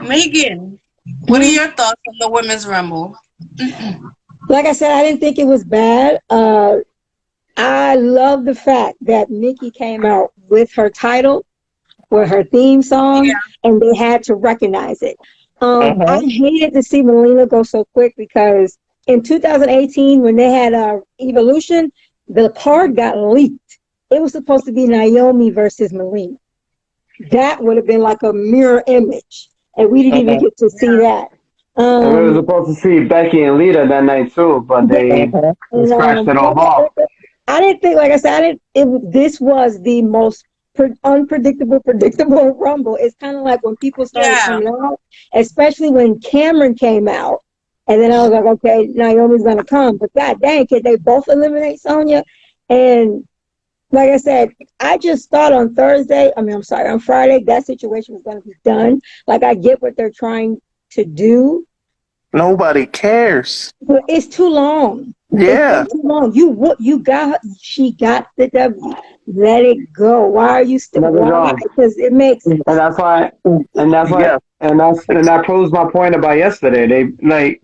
Megan, what are Hmm? your thoughts on the women's rumble? Like I said, I didn't think it was bad. I love the fact that Nikki came out with her title, with her theme song, Yeah, and they had to recognize it. I Uh-huh. hated to see Melina go so quick because in 2018, when they had Evolution, the card got leaked. It was supposed to be Naomi versus Melina. That would have been like a mirror image, and we didn't even Uh-huh. get to see yeah. that. and we were Um, supposed to see Becky and Lita that night too, but they Uh-huh. and scratched it all off. I didn't think, like I said, I didn't. This was the most unpredictable, predictable Rumble. It's kind of like when people started Yeah. coming out, especially when Cameron came out, and then I was like, okay, Naomi's gonna come, but god dang, could they both eliminate Sonya? And like I said, I just thought on Thursday. I mean, I'm sorry, on Friday, that situation was gonna be done. Like I get what they're trying to do, Nobody cares. but it's too long. It's been Yeah. too long. You got she got the W. Let it go. Why are you still Let it why? go. Because it makes And that's why, Yeah. and that proves my point about yesterday.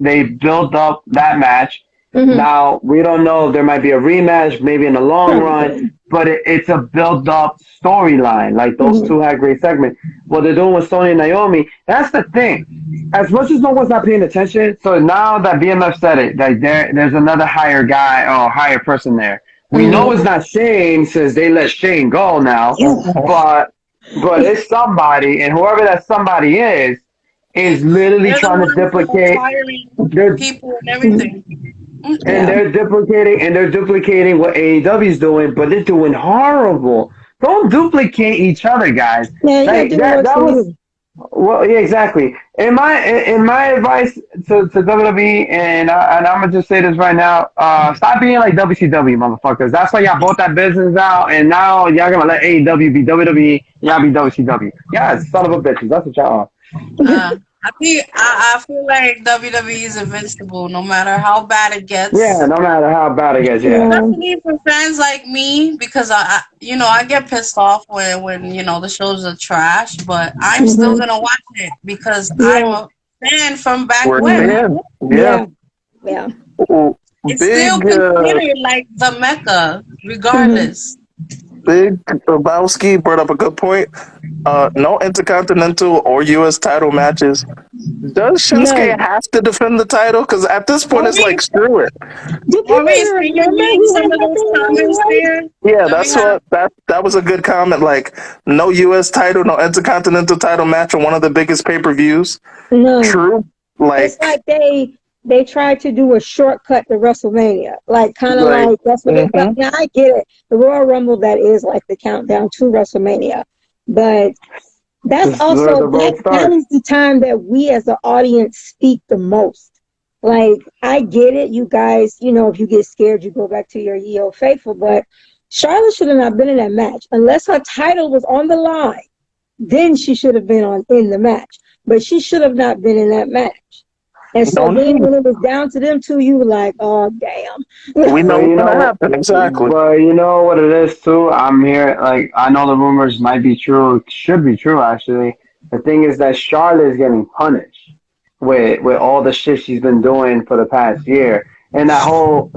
They built up that match. mhm. Now we don't know if there might be a rematch, maybe in the long run, Something. but it's a built up storyline. Like those Mhm. two had great segments. What they're doing with Sonya and Naomi, that's the thing. As much as no one's not paying attention, so now that BMF said it, like there's another higher guy or higher person there. We know Mhm. it's not Shane since they let Shane go now, Yeah. Uh-huh. but it's somebody, and whoever that somebody is literally They're the trying to ones that are duplicate. firing They're people and Mhm. everything. and Yeah. they're duplicating what AEW is doing, but they're doing horrible. Don't duplicate each other, guys. Yeah, you gotta Like do what works that for was you. well, yeah, exactly. In my advice to WWE, and I'm gonna just say this right now, stop being like WCW, motherfuckers. That's why y'all bought that business out, and now y'all gonna let AEW be WWE, y'all be WCW. Yeah, son of a bitches. That's what y'all are. I feel like WWE is invincible no matter how bad it Yeah, gets. no matter how bad it gets, yeah. Yeah. Especially for fans like me, because I get pissed off when the shows are trash, but I'm still Mhm. gonna watch it because I'm Yeah. a fan from back We're Mhm. when. saying. Yeah. Yeah. Yeah. Ooh, It's still Big considered like the Mecca, Mhm. regardless. Big Lebowski brought up a good point. No intercontinental or US title matches. Does Shinsuke None. have to defend the title? Because at this point it's like Maurice, screw it. Do people Maurice, even can you remember read he some had of those nothing comments anyway? there Yeah, that we that's have? what that was a good comment. Like no US title, no intercontinental title match on one of the biggest pay-per-views. None. True. It's Like like they tried to do a shortcut to WrestleMania. Like kind of like like that's what they felt. mhm. Now I get it. The Royal Rumble that is like the countdown to WrestleMania. But that's This is where also the road that starts. is the time that we as the audience speak the most. Like I get it, you guys, if you get scared, you go back to your EO faithful, but Charlotte should have not been in that match unless her title was on the line. Then she should have been on in the match, but she should have not been in that match. And so No then need. when it was down to them two, you were like, oh damn. We But know what's you gonna know, happen, exactly. what it is too. I'm here. Like I know the rumors might be true, should be true actually. The thing is that Charlotte is getting punished with all the shit she's been doing for the past year, and that whole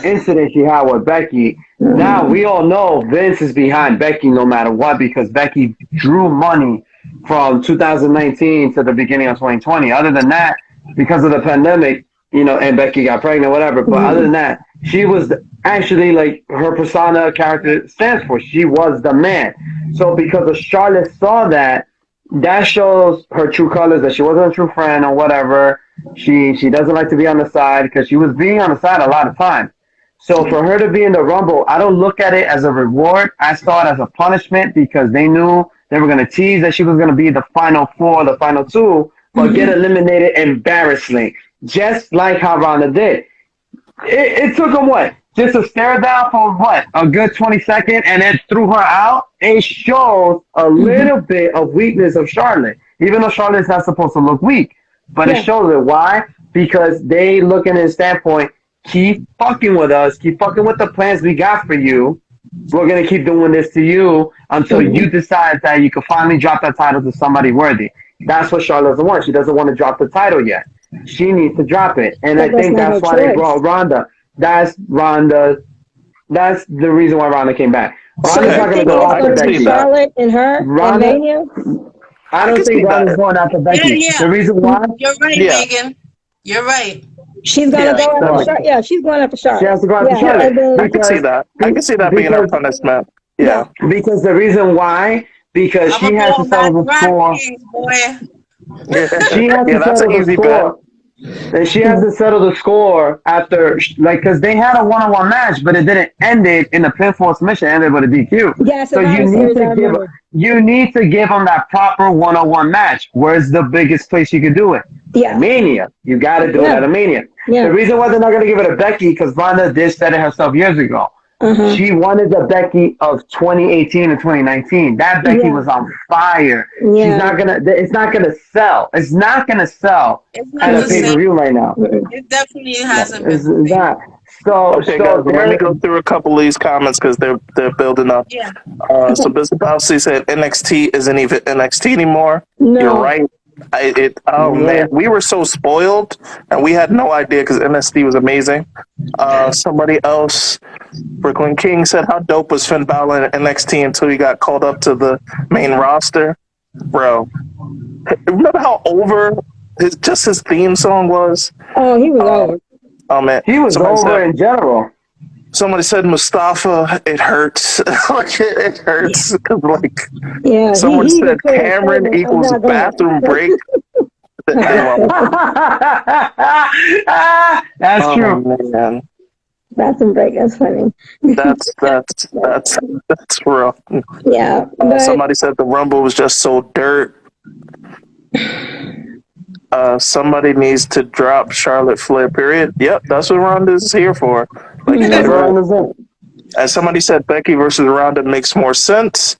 incident she had with Becky. Now we all know Vince is behind Becky no matter what because Becky drew money from 2019 to the beginning of 2020. Other than that, because of the pandemic, and Becky got pregnant, whatever. But other than that, she was actually like her persona character stands for. She was the man. So because of Charlotte saw that, that shows her true colors that she wasn't a true friend or whatever. She doesn't like to be on the side because she was being on the side a lot of times. So for her to be in the Rumble, I don't look at it as a reward. I saw it as a punishment because they knew They were gonna tease that she was gonna be the final four, the final two, but get eliminated embarrassingly, just like how Ronda did. It took them what? Just a stare down for what? A good 20 seconds and then threw her out. It shows a little bit of weakness of Charlotte. Even though Charlotte's not supposed to look weak. But it shows it. Why? Because they look at his standpoint, keep fucking with us, keep fucking with the plans we got for you. We're gonna keep doing this to you until you decide that you can finally drop that title to somebody worthy. That's what Charlotte doesn't want. She doesn't want to drop the title yet. She needs to drop it, and I think that's why they brought Ronda. That's Ronda. That's the reason why Ronda came back. Ronda's not going to go after Becky. Charlotte and her and Mania. I don't think Ronda's going after Becky. Yeah. The reason why? You're right, Megan. You're right. She's gonna go after Charlotte. Yeah, she's going after Charlotte. She has to go after Charlotte. I can see that. I can see that being her punishment. Yeah. Because the reason why, because she has to settle the score. She has to settle the score. And she has to settle the score after, like, because they had a one-on-one match, but it didn't end it in a pinfall submission. It ended with a DQ. Yeah, so you need to give them that proper one-on-one match. Where's the biggest place you can do it? Yeah, Mania. You got to do it at a Mania. Yeah. The reason why they're not going to give it to Becky because Ronda did said it herself years ago. She wanted the Becky of 2018 and 2019. That Becky was on fire. Yeah. She's not gonna. It's not gonna sell. It's not gonna sell at a pay-per-view right now. It definitely hasn't been. It's not. So, okay, guys, let me go through a couple of these comments because they're building up. Yeah. So Mr. Bousey said NXT isn't even NXT anymore. No. You're right. Man, we were so spoiled and we had no idea because NXT was amazing. Somebody else, Brooklyn King, said how dope was Finn Balor in NXT until he got called up to the main roster. Bro, remember how over his theme song was? Oh, he was over. Oh man, he was over in general. Somebody said Mustafa, it hurts. Like it hurts. Like someone said Cameron equals bathroom break. That's true. Man. Bathroom break. That's funny. That's real. Yeah. Somebody said the Rumble was just so dirt. Somebody needs to drop Charlotte Flair, period. Yep, that's what Ronda's here for. Like, as somebody said, Becky versus Ronda makes more sense.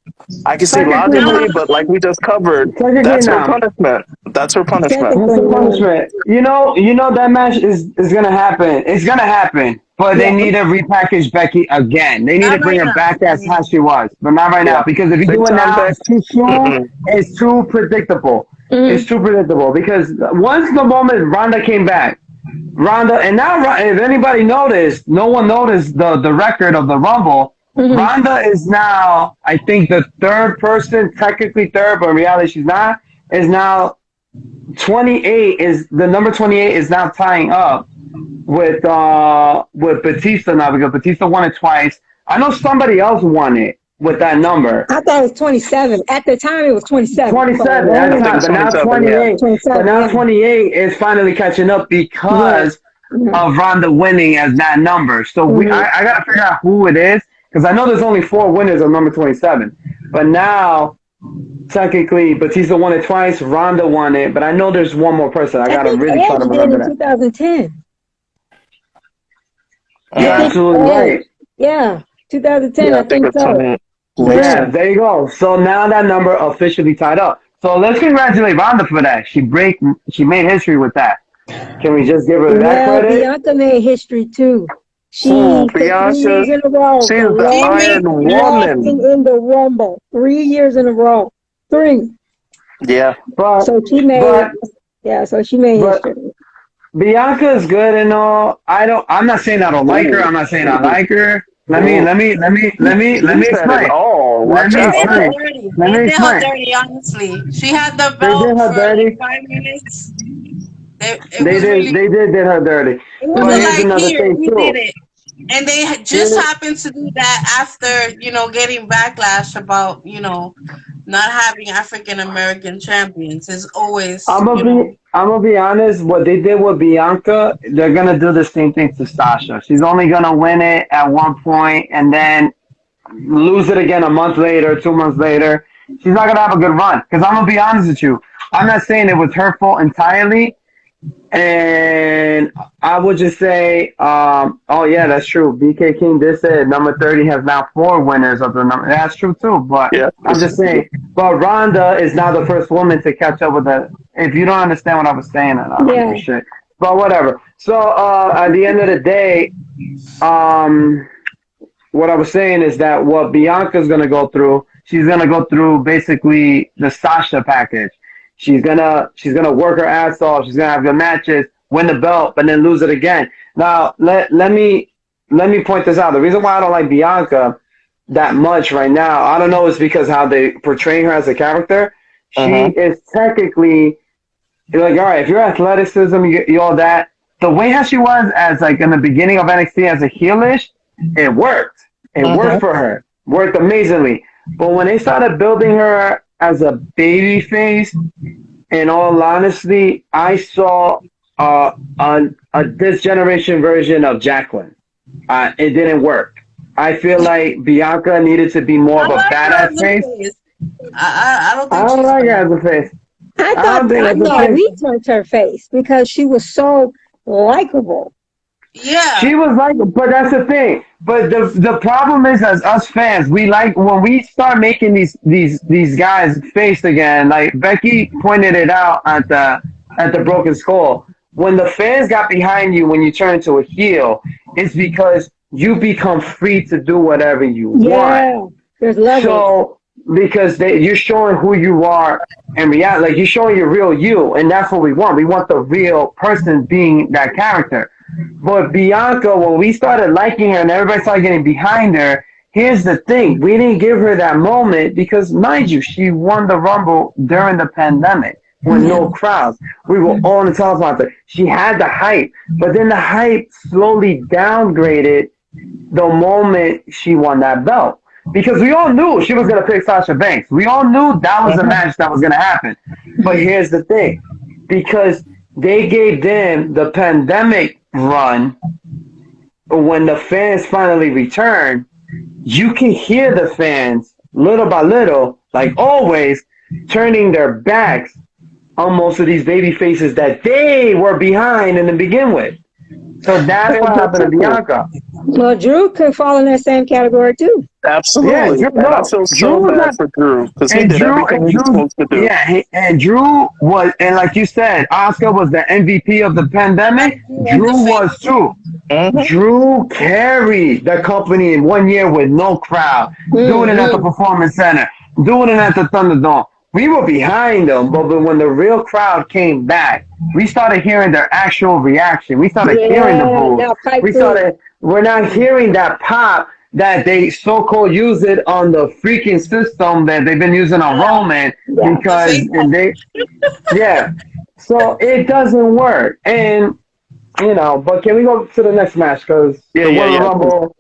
I can see logically, but like we just covered, that's her punishment. That's her punishment. That's her punishment. You know that match is gonna happen. It's gonna happen. But they need to repackage Becky again. They need to bring her back as how she was. But not right now. Because if you do it now, it's too soon. It's too predictable. It's too predictable. Because once the moment Ronda came back, and now if anybody noticed, no one noticed the record of the Rumble. Ronda is now, I think, the third person, technically third, but in reality she's not, is now 28, is the number 28 is now tying up with Batista now because Batista won it twice. I know somebody else won it with that number. I thought it was 27. At the time, it was 27. 27 at the time, but now 28. But now 28 is finally catching up because of Ronda winning as that number. So I got to figure out who it is because I know there's only 4 winners of number 27. But now, technically, Batista won it twice. Ronda won it, but I know there's one more person. I got to really try to remember that. 2010. You're absolutely right. Yeah, 2010. I think so. Yeah, there you go. So now that number officially tied up. So let's congratulate Ronda for that. She made history with that. Can we just give her that credit? Bianca made history too. Bianca, she's the Iron Woman in the Rumble 3 years in a row. 3. Yeah. So she made history. Bianca is good and all. I'm not saying I don't like her. I'm not saying I like her. Let me explain. Let me explain. They did her dirty, honestly. She had the belt for 5 minutes. They did her dirty. It wasn't like, here, we did it. And they just happened to do that after, getting backlash about, not having African American champions. It's always, I'm gonna be honest. What they did with Bianca, they're gonna do the same thing to Sasha. She's only gonna win it at one point and then lose it again a month later, 2 months later. she's not gonna have a good run. Because I'm gonna be honest with you, I'm not saying it was her fault entirely. And I would just say, oh yeah, that's true. BK King did say number 30 has now 4 winners of the number. That's true too. But Yeah. I'm just saying, but Ronda is now the first woman to catch up with that. If you don't understand what I was saying, I don't Yeah. shit. But whatever. So at the end of the day, um, what I was saying is that what Bianca's gonna go through, she's gonna go through basically the Sasha package. She's gonna work her ass off. She's gonna have good matches, win the belt, but then lose it again. Now let me point this out. The reason why I don't like Bianca that much right now, I don't know, is because how they portray her as a character. She is technically, you're like, all right, if your athleticism, you all that, the way how she was as like in the beginning of NXT as a heelish, it worked. It worked for her. Worked amazingly. But when they started building her as a baby face, in all honesty, I saw this generation version of Jacqueline. It didn't work. I feel like Bianca needed to be more I of a like her badass as a face. face. I don't I think don't she's like her as a face. I I thought don't think that that's a face. we turned her face because she was so likable. yeah. She was like, but that's the thing. But the problem is, as us fans, we like when we start making these guys face again. Like Becky pointed it out at the Broken Skull. When the fans got behind you when you turn into a heel, it's because you become free to do whatever you want. Yeah, there's levels. So because you're showing who you are and reality, like you're showing your real you, and that's what we want. We want the real person being that character. But Bianca, when we started liking her and everybody started getting behind her, here's the thing: we didn't give her that moment because, mind you, she won the Rumble during the pandemic with no crowds. We were all on the teleprompter. She had the hype, but then the hype slowly downgraded the moment she won that belt. Because we all knew she was going to pick Sasha Banks. We all knew that was a match that was going to happen. But here's the thing. Because they gave them the pandemic run, when the fans finally returned, you can hear the fans, little by little, like always, turning their backs on most of these baby faces that they were behind in the begin with. So that's what happened to Bianca. Well, Drew could fall in that same category too. Absolutely. Yeah, And I feel so was bad not, for Drew because he and did Drew, everything and he was Drew, supposed to do. yeah, and Drew was, and like you said, Oscar was the MVP of the pandemic. Drew was too. Drew carried the company in 1 year with no crowd, doing it at the Performance Center, doing it at the Thunderdome. We were behind them, but when the real crowd came back, we started hearing their actual reaction. We started hearing the booze. We're not hearing that pop that they so-called use it on the freaking system that they've been using on Roman because yeah. So it doesn't work. And, but can we go to the next match? Because the Women's Rumble,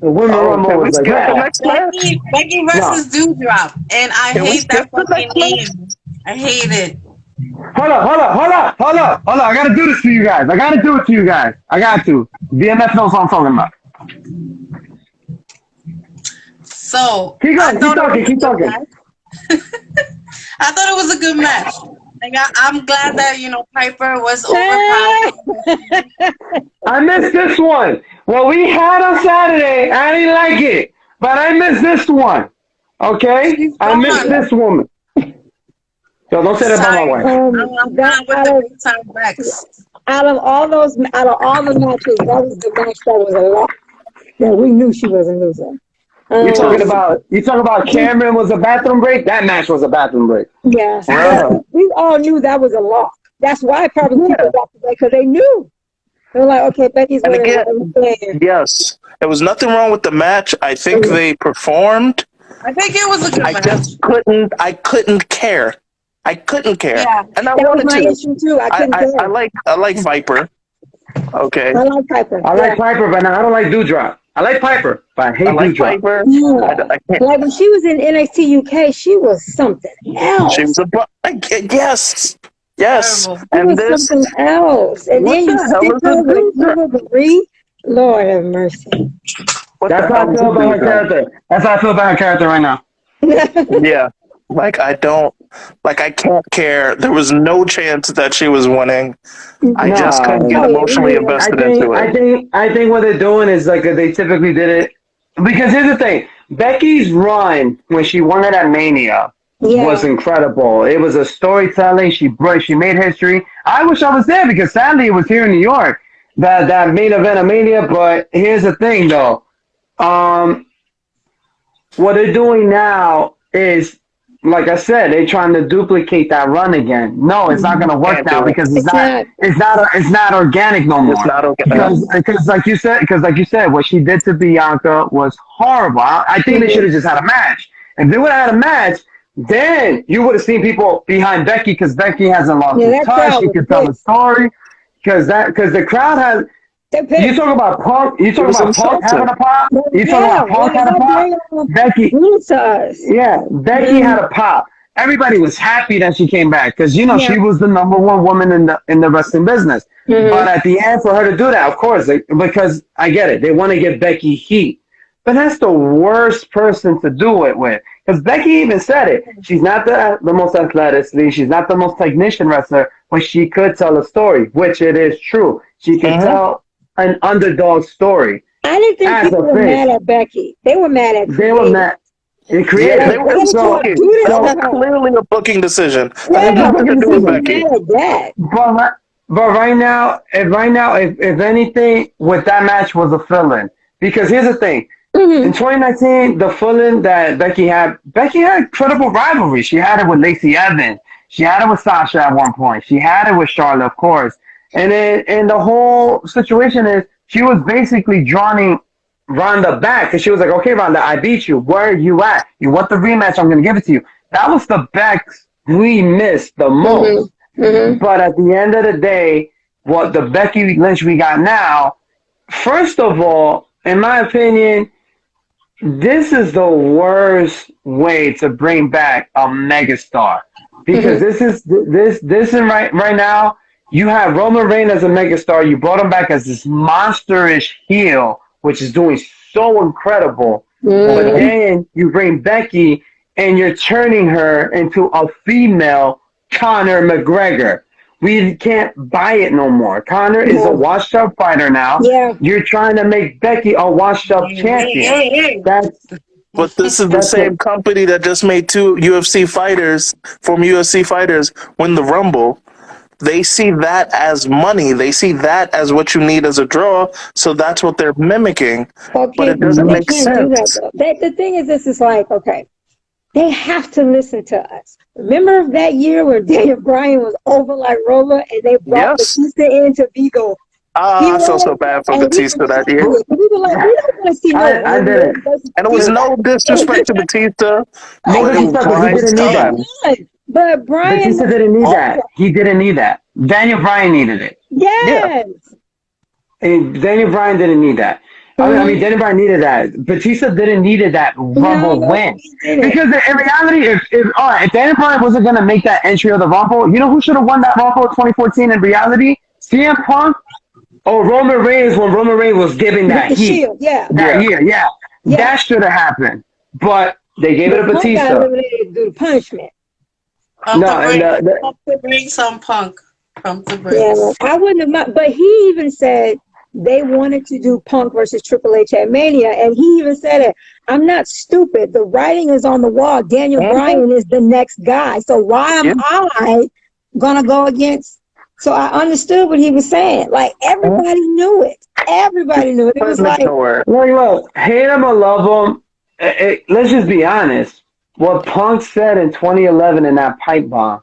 was like, Becky versus Dewdrop, and I hate that fucking name. I hate it. Hold up. I gotta do this to you guys. I got to. BMF knows what I'm talking about. So keep talking. I thought it was a good match. Like, I'm glad that Piper was overpowered. I missed this one. Well, we had on Saturday. I didn't like it, but I missed this one. Okay, I missed this woman. So don't say that about my wife. Out of all the matches, that was the match that was a lot that we knew she wasn't losing. You talking about Cameron was a bathroom break? That match was a bathroom break. Yeah. We all knew that was a lock. That's why probably people walked away, because they knew. They were like, okay, Becky's winning. Yes. There was nothing wrong with the match. I think they performed. I think it was a good match. I couldn't care. Yeah. And I that wanted was my to. issue too. I couldn't care. I like Viper. Okay. I like Piper. I like Piper, but I don't like Dewdrop. I like Piper, but I hate Dewdrop. Piper. Yeah. Like when she was in NXT UK, she was something else. She was yes. She was something else. And then you stick her with Maurice. Lord have mercy. That's how I feel about her character. That's how I feel about her character right now. Yeah. Like I don't, like I can't care. There was no chance that she was winning. I just couldn't No, get Oh yeah, we emotionally knew that. I invested think into it. I think I think what they're doing is like they typically did it because here's the thing: Becky's run when she won it at Mania was Yeah, incredible. It was a storytelling. She made history. I wish I was there because sadly it was here in New York that main event of Mania. But here's the thing though. Um, what they're doing now is, like I said, they're trying to duplicate that run again. No, it's not going to work Can't now do it. because it's not. it's not organic no It's more. not okay. Because like you said, what she did to Bianca was horrible. I think they should have just had a match. If they would have had a match, then you would have seen people behind Becky because Becky hasn't lost Yeah, her that touch. crowd She was can tell a pissed. story because the crowd has. They You pissed. talk about Punk. You It talk was about Punk having insulting. a pop. But You talk yeah, about Punk why having a don't pop. bring them Becky, rude to us? yeah, Becky Mhm. had a pop. Everybody was happy that she came back because Yeah. she was the number one woman in the wrestling business. But Hmm. at the end, for her to do that, of course, because I get it, they want to give Becky heat. But that's the worst person to do it with. Because Becky even said it. She's not the most athletic. She's not the most technician wrestler, but she could tell a story, which it is true. She could Hmm. tell an underdog story I didn't think as people a were face. mad at Becky. They were mad at They were creative. not in Yeah, Like, they creative. were why did y'all So booking. do this That to was so her? clearly a booking decision. That had it's a Yeah, nothing why to booking did do with people decision. be Becky. mad at that? But right now, if anything, with that match was a fill-in. Because here's the thing: in Hmm. 2019, the fill-in that Becky had credible rivalry. She had it with Lacey Evans. She had it with Sasha at one point. She had it with Charlotte, of course. And the whole situation is she was basically drawing Ronda back because she was like, "Okay, Ronda, I beat you. Where are you at? You want the rematch? I'm gonna give it to you." That was the Bex we missed the Hmm. most. Hmm. But at the end of the day, what the Becky Lynch we got now, first of all, in my opinion, this is the worst way to bring back a megastar because Hmm. this is right now. You have Roman Reigns as a megastar. You brought him back as this monsterish heel, which is doing so incredible. But Hmm. Hmm. then you bring Becky and you're turning her into a female Conor McGregor. We can't buy it no more. Conor is a No. washed up fighter now. Yeah. You're trying to make Becky a washed up Hey, hey, champion. hey, hey. That's But this is the that's a same company that just made two UFC fighters, former UFC fighters, win the Rumble. They see that as money. They see that as what you need as a draw. So that's what they're mimicking. But Okay, it doesn't they make can't do that sense. though. The thing is, this is like, okay, they have to listen to us. Remember that year where Daniel Bryan was over like roller and they brought Yes. Batista in to be the Ah, I felt hero? so bad for And we were Batista that year. shocked. We were like, we don't want to see no I Roman didn't Reigns versus And it was Batista. no disrespect to Batista, no but it was Batista because he Brian's didn't need that. time. But Bryan Batista was didn't need over. that. He didn't need that. Daniel Bryan needed it. Yeah. Yes. And Daniel Bryan didn't need that. Mhm. Daniel Bryan needed that. Batista didn't needed that Rumble No, win. he didn't. Because in reality, if Daniel Bryan wasn't gonna make that entry of the Rumble, you know who should have won that Rumble in 2014 in reality? CM Punk or Roman Reigns when Roman Reigns was giving With that the heat Shield, yeah, that Yeah. year. Yeah. yeah. That should have happened. But they gave it to But Punk got Batista. eliminated due to punishment. Pump No, the and brakes. Pump the brakes on Punk. Pump the Yeah, brakes. I wouldn't have. But he even said they wanted to do Punk versus Triple H at Mania, and he even said it. I'm not stupid. The writing is on the wall. Daniel Mhm. Bryan is the next guy. So why am Yeah. I gonna go against? So I understood what he was saying. Like Mhm. everybody knew it. Everybody knew it. It was Couldn't like, ignore it. look, hate him or love him, let's just be honest. What Punk said in 2011 in that pipe bomb,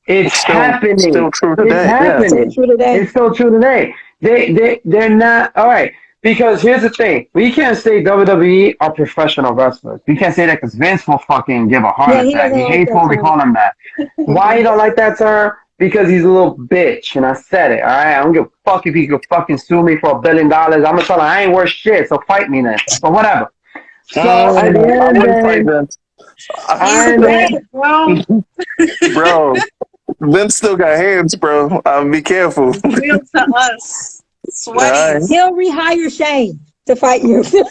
it's It's still happening. true It's today. Yeah. so happening. true today. It's still true today. They're not all right. Because here's the thing: we can't say WWE are professional wrestlers. We can't say that because Vince will fucking give a heart Yeah, he attack. doesn't He like hates that when we term. call him that. Why you don't like that term? Because he's a little bitch, and I said it. All right, I don't give a fuck if he could fucking sue me for $1 billion. I'm gonna tell him I ain't worth shit, so fight me then. But whatever. So at the I end, wouldn't fight then, Vince. He's and back, then, bro. Bro, Vince still got hands, bro. Be careful. Real to us. All right. Sweaties. He'll rehire Shane. to fight you. Shane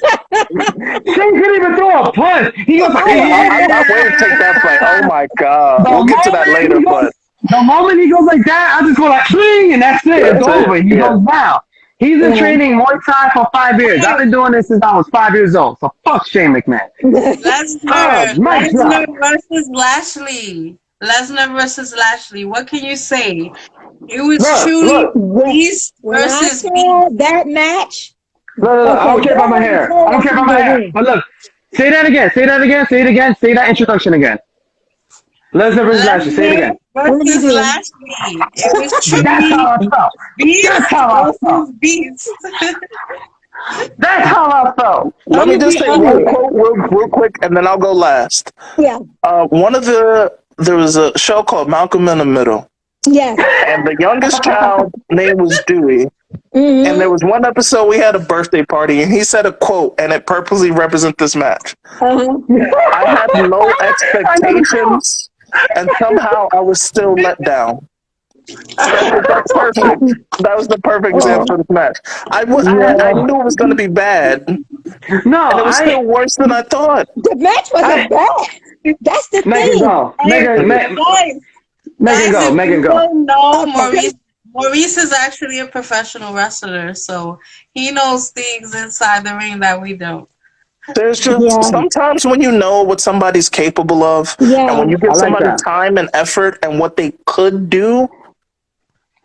couldn't even throw a punch. He goes, I'm waiting to take that fight. Oh my god. We'll get to that later, but the moment he goes like that, I just go like, bling, and that's it. It's over. He goes down. He's been training Muay Thai for 5 years. I've been doing this since I was 5 years old. So fuck Shane McMahon. Lesnar versus Lashley. Lesnar versus Lashley. What can you say? It was truly beast versus beast. That match. No. I don't care about my hair. I don't care about my hair. But look, say that again. Say that again. Say it again. Say that introduction again. Lesnar versus Lashley. Say it again. Versus Lashley. It was truly That's how I felt. beast That's how I felt. versus beast. That's how I felt. let me just say one quote real quick, and then I'll go last. Yeah. There was a show called Malcolm in the Middle, Yes. and the youngest child name was Dewey. Mm-hmm. And there was one episode we had a birthday party, and he said a quote, and it purposely represents this match. Uh-huh. I had no expectations, and somehow I was still let down. That's perfect. That was the perfect example for this match. I knew it was going to be bad, and No, it was still worse than I thought. The match wasn't bad. That's the Megan, thing. go. Megan, go. No, Maurice is actually a professional wrestler, so he knows things inside the ring that we don't. There's just sometimes when you know what somebody's capable of, and when you give somebody time and effort and what they could do,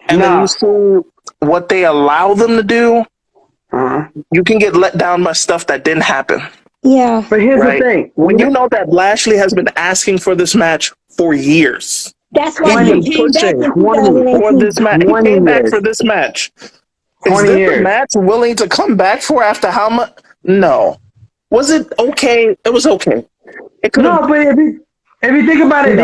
and then you see what they allow them to do, you can get let down by stuff that didn't happen. Yeah. But here's the thing. When you know that Lashley has been asking for this match for years. That's why he came back in for this match. He came back for this match. Is this a match willing to come back for after how much? No. Was it okay? It was okay. It could. No, but if you think about it,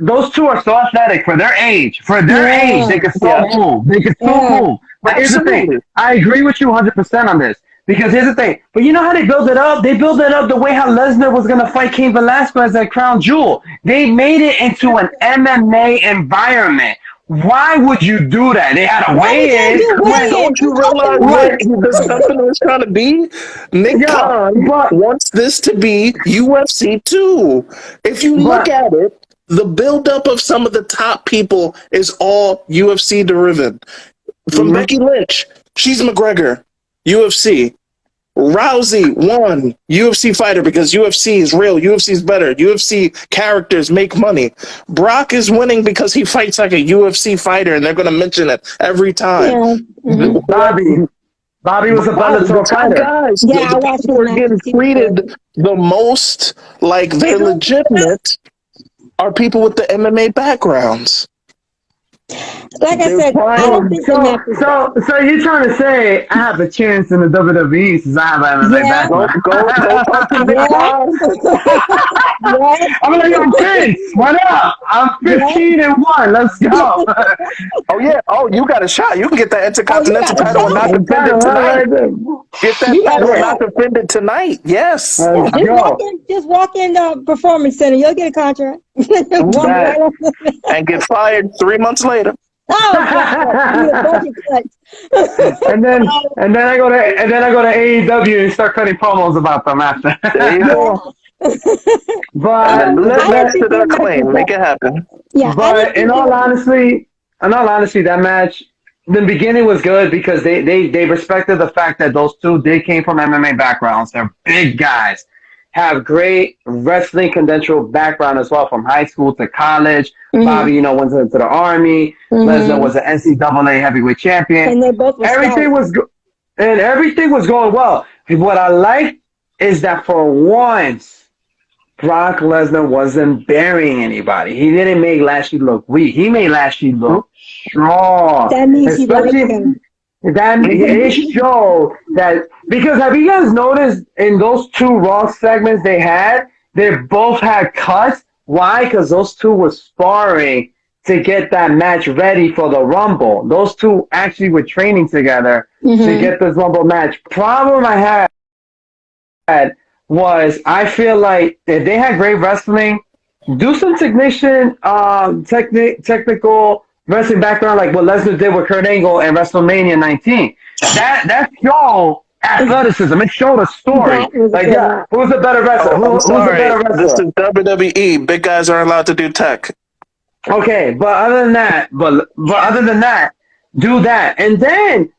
those two are so athletic for their age. For their age, they can still move. They can still move. But here's the thing. I agree with you 100% on this. Because here's the thing. But you know how they build it up? They build it up the way how Lesnar was going to fight Cain Velasquez at Crown Jewel. They made it into an MMA environment. Why would you do that? They had a weigh-in. Don't you realize what this company was trying to be? Nick Khan wants this to be UFC 2. If you look at it, the buildup of some of the top people is all UFC driven. From Becky Lynch, she's McGregor, UFC. Rousey won UFC fighter because UFC is real. UFC is better. UFC characters make money. Brock is winning because he fights like a UFC fighter, and they're going to mention it every time. Bobby was a Bellator fighter. Guys, the people who are getting treated the most like they're legitimate are people with the MMA backgrounds. Like I said, I don't think so you're trying to say I have a chance in the WWE since I have an MMA background? Go talk to Nick Khan. I'm like, yo, kids, what up? I'm 15-1. Let's go. Oh, you got a shot. You can get that Intercontinental title and not defend it tonight. Get that title and not defend it tonight. Yes. Just walk in the Performance Center. You'll get a contract. And get fired 3 months later. Oh, and then I go to AEW and start cutting promos about them after. There you go. But let's to their claim, make it happen. Yeah. But in all honesty, that match, the beginning was good because they respected the fact that those two came from MMA backgrounds. They're big guys. Have great wrestling credential background as well, from high school to college. Bobby, went into the Army. Lesnar was an NCAA heavyweight champion. And they both were everything was going well. What I liked is that for once, Brock Lesnar wasn't burying anybody. He didn't make Lashley look weak. He made Lashley look strong. That means he liked him. It showed that, because have you guys noticed in those two Raw segments they both had cuts? Why? Because those two were sparring to get that match ready for the Rumble. Those two actually were training together to get this Rumble match. Problem I had was I feel like if they had great wrestling, do some technician, technical wrestling background like what Lesnar did with Kurt Angle and WrestleMania 19. That show athleticism. It showed a story. That was a Like, good yeah, one. who's a better wrestler? Oh, I'm Who's a sorry. better This wrestler? is WWE. Big guys aren't allowed to do tech. Okay, but other than that, do that, and then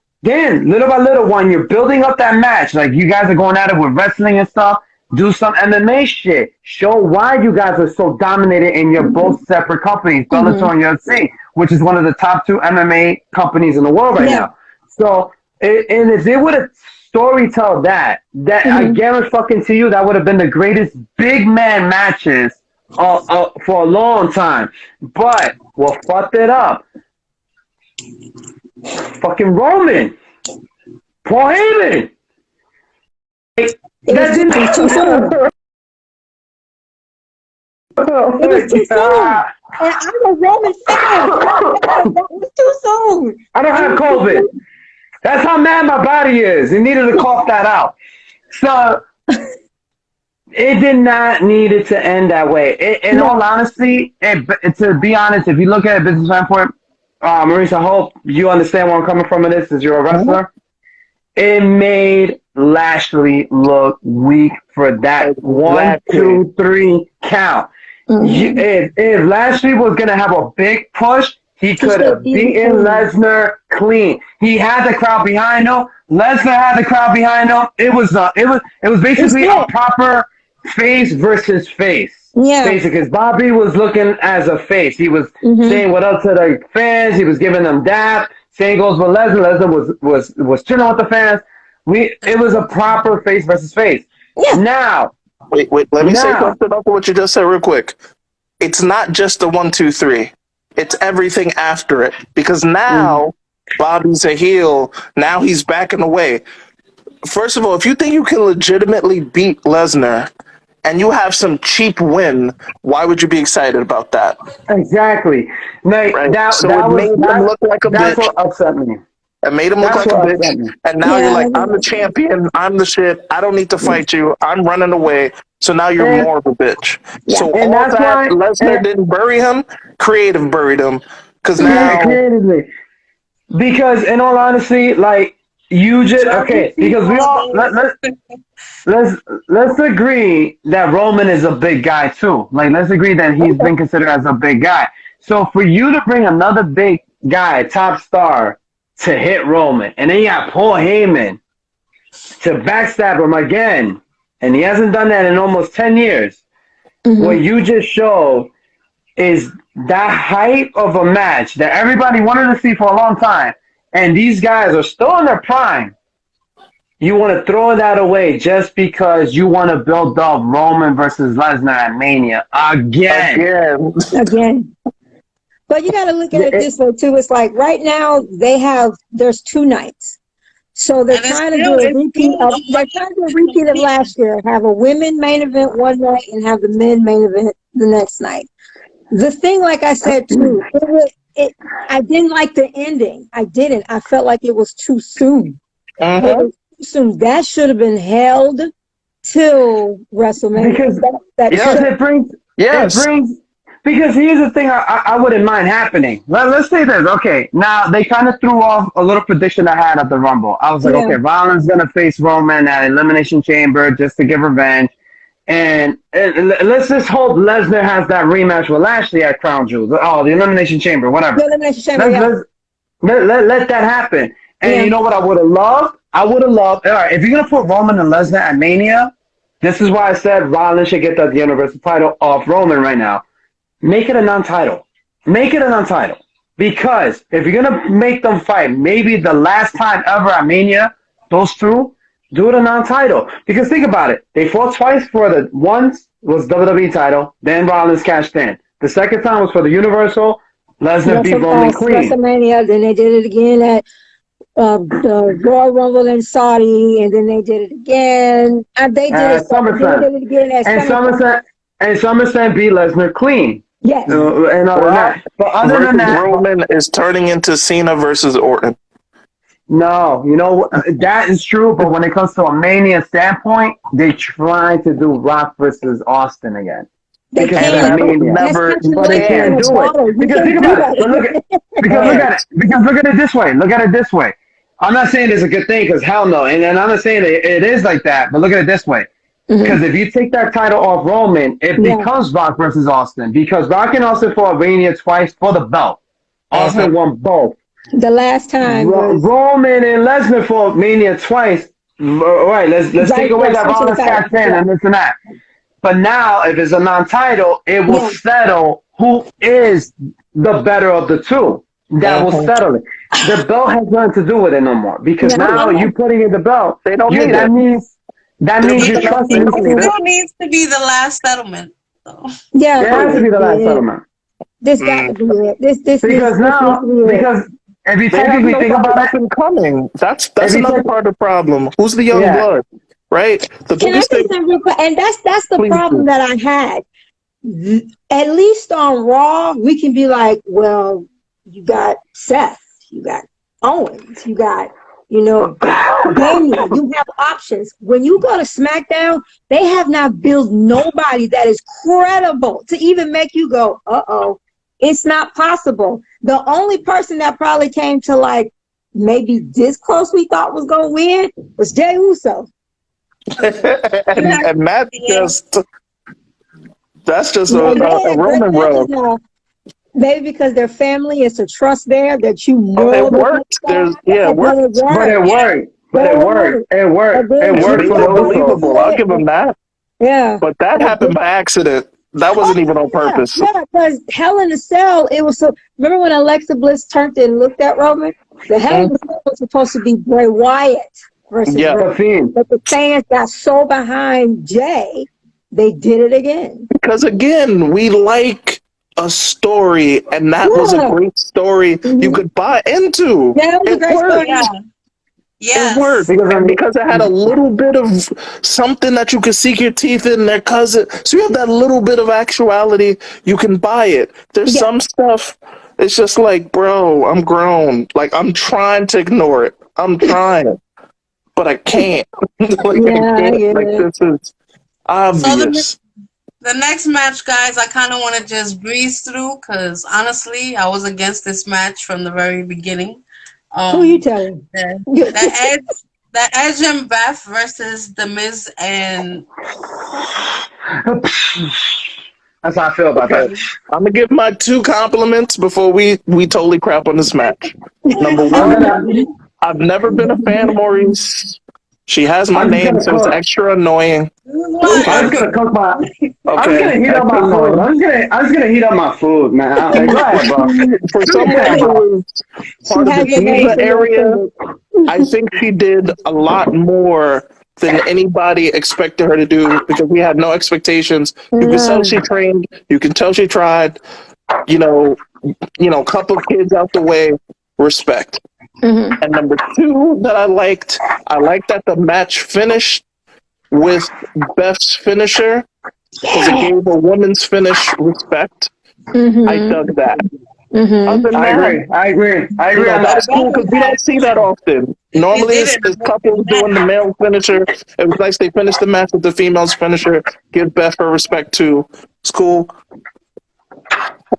little by little, when you're building up that match, like you guys are going at it with wrestling and stuff, do some MMA shit. Show why you guys are so dominated in your both separate companies, Bellator and UFC, which is one of the top two MMA companies in the world right Yeah. now. So, and if they would have story tell that I guarantee fucking to you, that would have been the greatest big man matches for a long time. But what fucked it up? Fucking Roman. Paul Heyman. It was too soon. It was too soon. And I'm a Roman fan. That was too soon. I don't have COVID. That's how mad my body is. It needed to cough that out. So it did not need it to end that way. In all honesty, to be honest, if you look at a business standpoint, Maurice, I hope you understand where I'm coming from in this, as you're a wrestler. It made Lashley look weak for that 1, 2, 3 count. If Lashley was going to have a big push, he could have beaten Lesnar clean. He had the crowd behind him. Lesnar had the crowd behind him. It was basically a proper face versus face. Yeah. Basically, because Bobby was looking as a face. He was saying what up to the fans. He was giving them dap. Same goes with Lesnar. Lesnar was chilling with the fans. It was a proper face versus face. Yeah. Now, wait. Let me say something off of what you just said real quick. It's not just the 1, 2, 3. It's everything after it. Because now Bobby's a heel. Now he's backing away. First of all, if you think you can legitimately beat Lesnar and you have some cheap win, why would you be excited about that? Exactly. Like, Right? that Made him look like a that's bitch. what upset me. It made him look like a bitch. And now you're like, I'm the champion. I'm the shit. I don't need to fight you. I'm running away. So now you're more of a bitch. Yeah. So And all that's that why Lesnar didn't bury him, creative buried him. Because now creatively. Because in all honesty, like, you just because we all let's agree that Roman is a big guy too. Like, let's agree that he's been considered as a big guy. So for you to bring another big guy, top star, to hit Roman, and then you got Paul Heyman to backstab him again, and he hasn't done that in almost 10 years. What you just showed is that hype of a match that everybody wanted to see for a long time, and these guys are still in their prime. You want to throw that away just because you want to build up Roman versus Lesnar at Mania again. But you got to look at it this way too. It's like right now there's 2 nights. So they're trying to do a repeat of last year. Have a women main event one night and have the men main event the next night. The thing, like I said too, I didn't like the ending. I didn't. I felt like it was too soon. It was too soon. That should have been held till WrestleMania. Because it brings. Because here's the thing I wouldn't mind happening. Let's say this. Okay, now they kind of threw off a little prediction I had at the Rumble. I was like, okay, Rollins going to face Roman at Elimination Chamber just to give revenge. And let's just hope Lesnar has that rematch with Lashley at Crown Jewel. Oh, the Elimination Chamber, whatever. The Elimination Chamber, let that happen. And you know what I would have loved? I would have loved, all right, if you're going to put Roman and Lesnar at Mania, this is why I said Rollins should get the Universal title off Roman right now. Make it a non-title. Because if you're going to make them fight, maybe the last time ever at Mania, those two, do it a non-title. Because think about it. They fought twice for the once was WWE title, then Rollins cashed in. The second time was for the Universal. Lesnar beat Roman clean. WrestleMania, then they did it again at the Royal Rumble in Saudi, and then they did it again. They did it SummerSlam. They did it again at SummerSlam. And SummerSlam beat Lesnar clean. Yes. And other than that. But other than that, Roman is turning into Cena versus Orton. No, you know, that is true, but when it comes to a Mania standpoint, they try to do Rock versus Austin again. They because can't. but they can't do it. Because think about it. Because look at it this way. I'm not saying it's a good thing because hell no, and I'm not saying it is like that. But look at it this way: because if you take that title off Roman, it Yeah. becomes Rock versus Austin. Because Rock and Austin fought Mania twice for the belt. Austin won both. The last time was Roman and Lesnar fought Mania twice. All right, let's take away that switch to the Rollins title. got 10 and this and that. But now, if it's a non-title, it will Yeah. settle who is the better of the two. That will settle it. The belt has nothing to do with it no more because No. now you putting in the belt. They don't need that it. means you're It trusting. It don't need it. still needs to be the last settlement. So. Yeah, It has to be the last settlement This got to be it. This because needs to be it. because if you They have technically no think about up it, and coming. That's If you another take- part of the problem. Who's the young Yeah. blood, right? The Can I biggest say thing. something real quick? And that's the Please problem do. that I had. At least on Raw, we can be like, well, you got Seth, you got Owens, you got, Daniel, you have options. When you go to SmackDown, they have not built nobody that is credible to even make you go, uh-oh, it's not possible. The only person that probably came to like maybe this close we thought was going to win was Jey Uso. and that's just a Yeah, Roman rub. Maybe because their family is a trust there that you know. It worked. It worked. but it worked. But it worked. It worked. It It's worked for the Usos. believable. I'll give them that. Yeah. But that happened by accident. That wasn't even on purpose. Yeah, because Hell in a Cell, it was so. Remember when Alexa Bliss turned and looked at Roman? The Hell in a Cell was supposed to be Bray Wyatt versus Yeah. Roman. The Fiend. But the fans got so behind Jay, they did it again. Because again, we like a story, and that was a great story you could buy into. Yeah, it was a great worked. story. Yeah. Yes. It worked because it had a little bit of something that you could sink your teeth in their cousin. So you have that little bit of actuality. You can buy it. There's some stuff. It's just like, bro, I'm grown. Like I'm trying to ignore it. I'm trying, but I can't. I can't. This is obvious. So the next match, guys, I kind of want to just breeze through because honestly, I was against this match from the very beginning. Who you telling? The Edge and Beth versus The Miz and. That's how I feel about that. I'm gonna give my 2 compliments before we totally crap on this match. Number one, I've never been a fan of Maurice. She has my name, so it's extra annoying. I'm gonna cook my. I'm gonna heat up my food. I'm just gonna heat up my food, man. Go ahead, bro. For someone who is part of the diva area, I think she did a lot more than anybody expected her to do because we had no expectations. You can tell she trained. You can tell she tried. Couple kids out the way. Respect. And number 2 that I liked that the match finished with Beth's finisher because it gave a woman's finish respect. I dug that. I agree. That's cool because we don't see that often. Normally, it's couples doing the male finisher. It was nice they finished the match with the female's finisher. Give Beth her respect too. It's cool.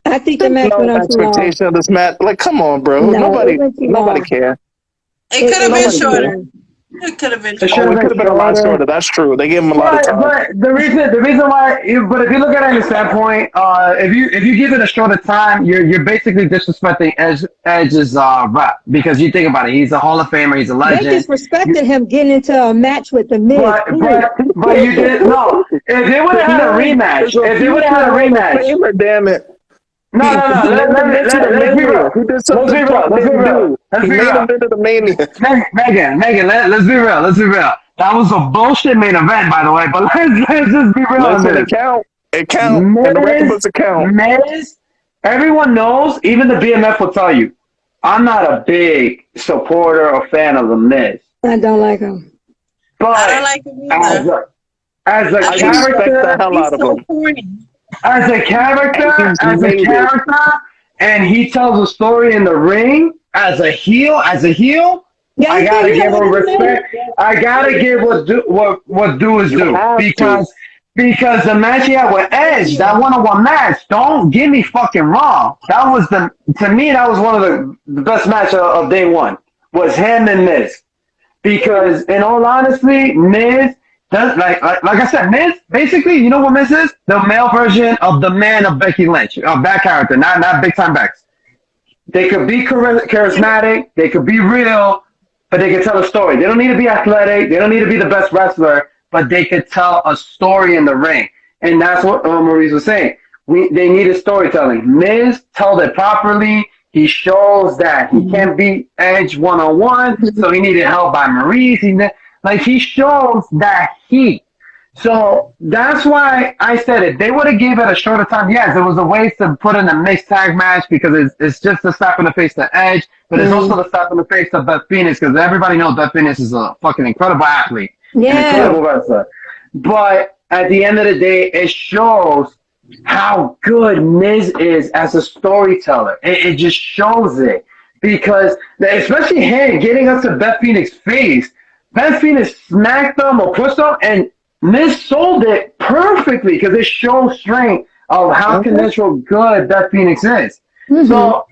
I think the match went on too long. Expectation of this match, like, come on, bro. No, nobody care. It could have been shorter. It could have been shorter. It could have been a lot shorter. That's true. They gave him a lot of time. But the reason why, but if you look at it in the standpoint, if you give it a shorter time, you're basically disrespecting Edge's rep because you think about it, he's a Hall of Famer, he's a legend. They disrespected him getting into a match with the Miz. But you did no. If they would have had a rematch, Damn it. No. Let's be real. Let's be real. Megan, let's be real. That was a bullshit main event, by the way. But let's just be real on this. It count. And the record books account. Miz, everyone knows. Even the BMF will tell you, I'm not a big supporter or fan of the Miz. I don't like him. But I don't like him either. As a character, the hell out of him. Corny. As a character, and he tells a story in the ring as a heel. Yeah, I gotta give him respect. I gotta give what due is due because the match he had with Edge, that one-on-one match. Don't get me fucking wrong. To me that was one of the best match of day one was him and Miz. Because in all honesty, Miz does like I said, Miz basically, you know what Miz is? The male version of the man of Becky Lynch, of that character, not big time Bex. They could be charismatic, they could be real, but they could tell a story. They don't need to be athletic, they don't need to be the best wrestler, but they could tell a story in the ring. And that's what Maurice was saying. They needed storytelling. Miz told it properly. He shows that he can't beat Edge one-on-one, so he needed help by Maurice. He shows that heat. So that's why I said it. They would have gave it a shorter time. Yes, it was a waste to put in a mixed tag match because it's just a slap in the face to Edge, but it's also the slap in the face to Beth Phoenix because everybody knows Beth Phoenix is a fucking incredible athlete. Yeah. An incredible wrestler. But at the end of the day, it shows how good Miz is as a storyteller. It just shows it. Because, especially him getting up to Beth Phoenix's face, Beth Phoenix smacked them or pushed them, and Miz sold it perfectly because it shows strength of how conventional good Beth Phoenix is. Mm-hmm. So,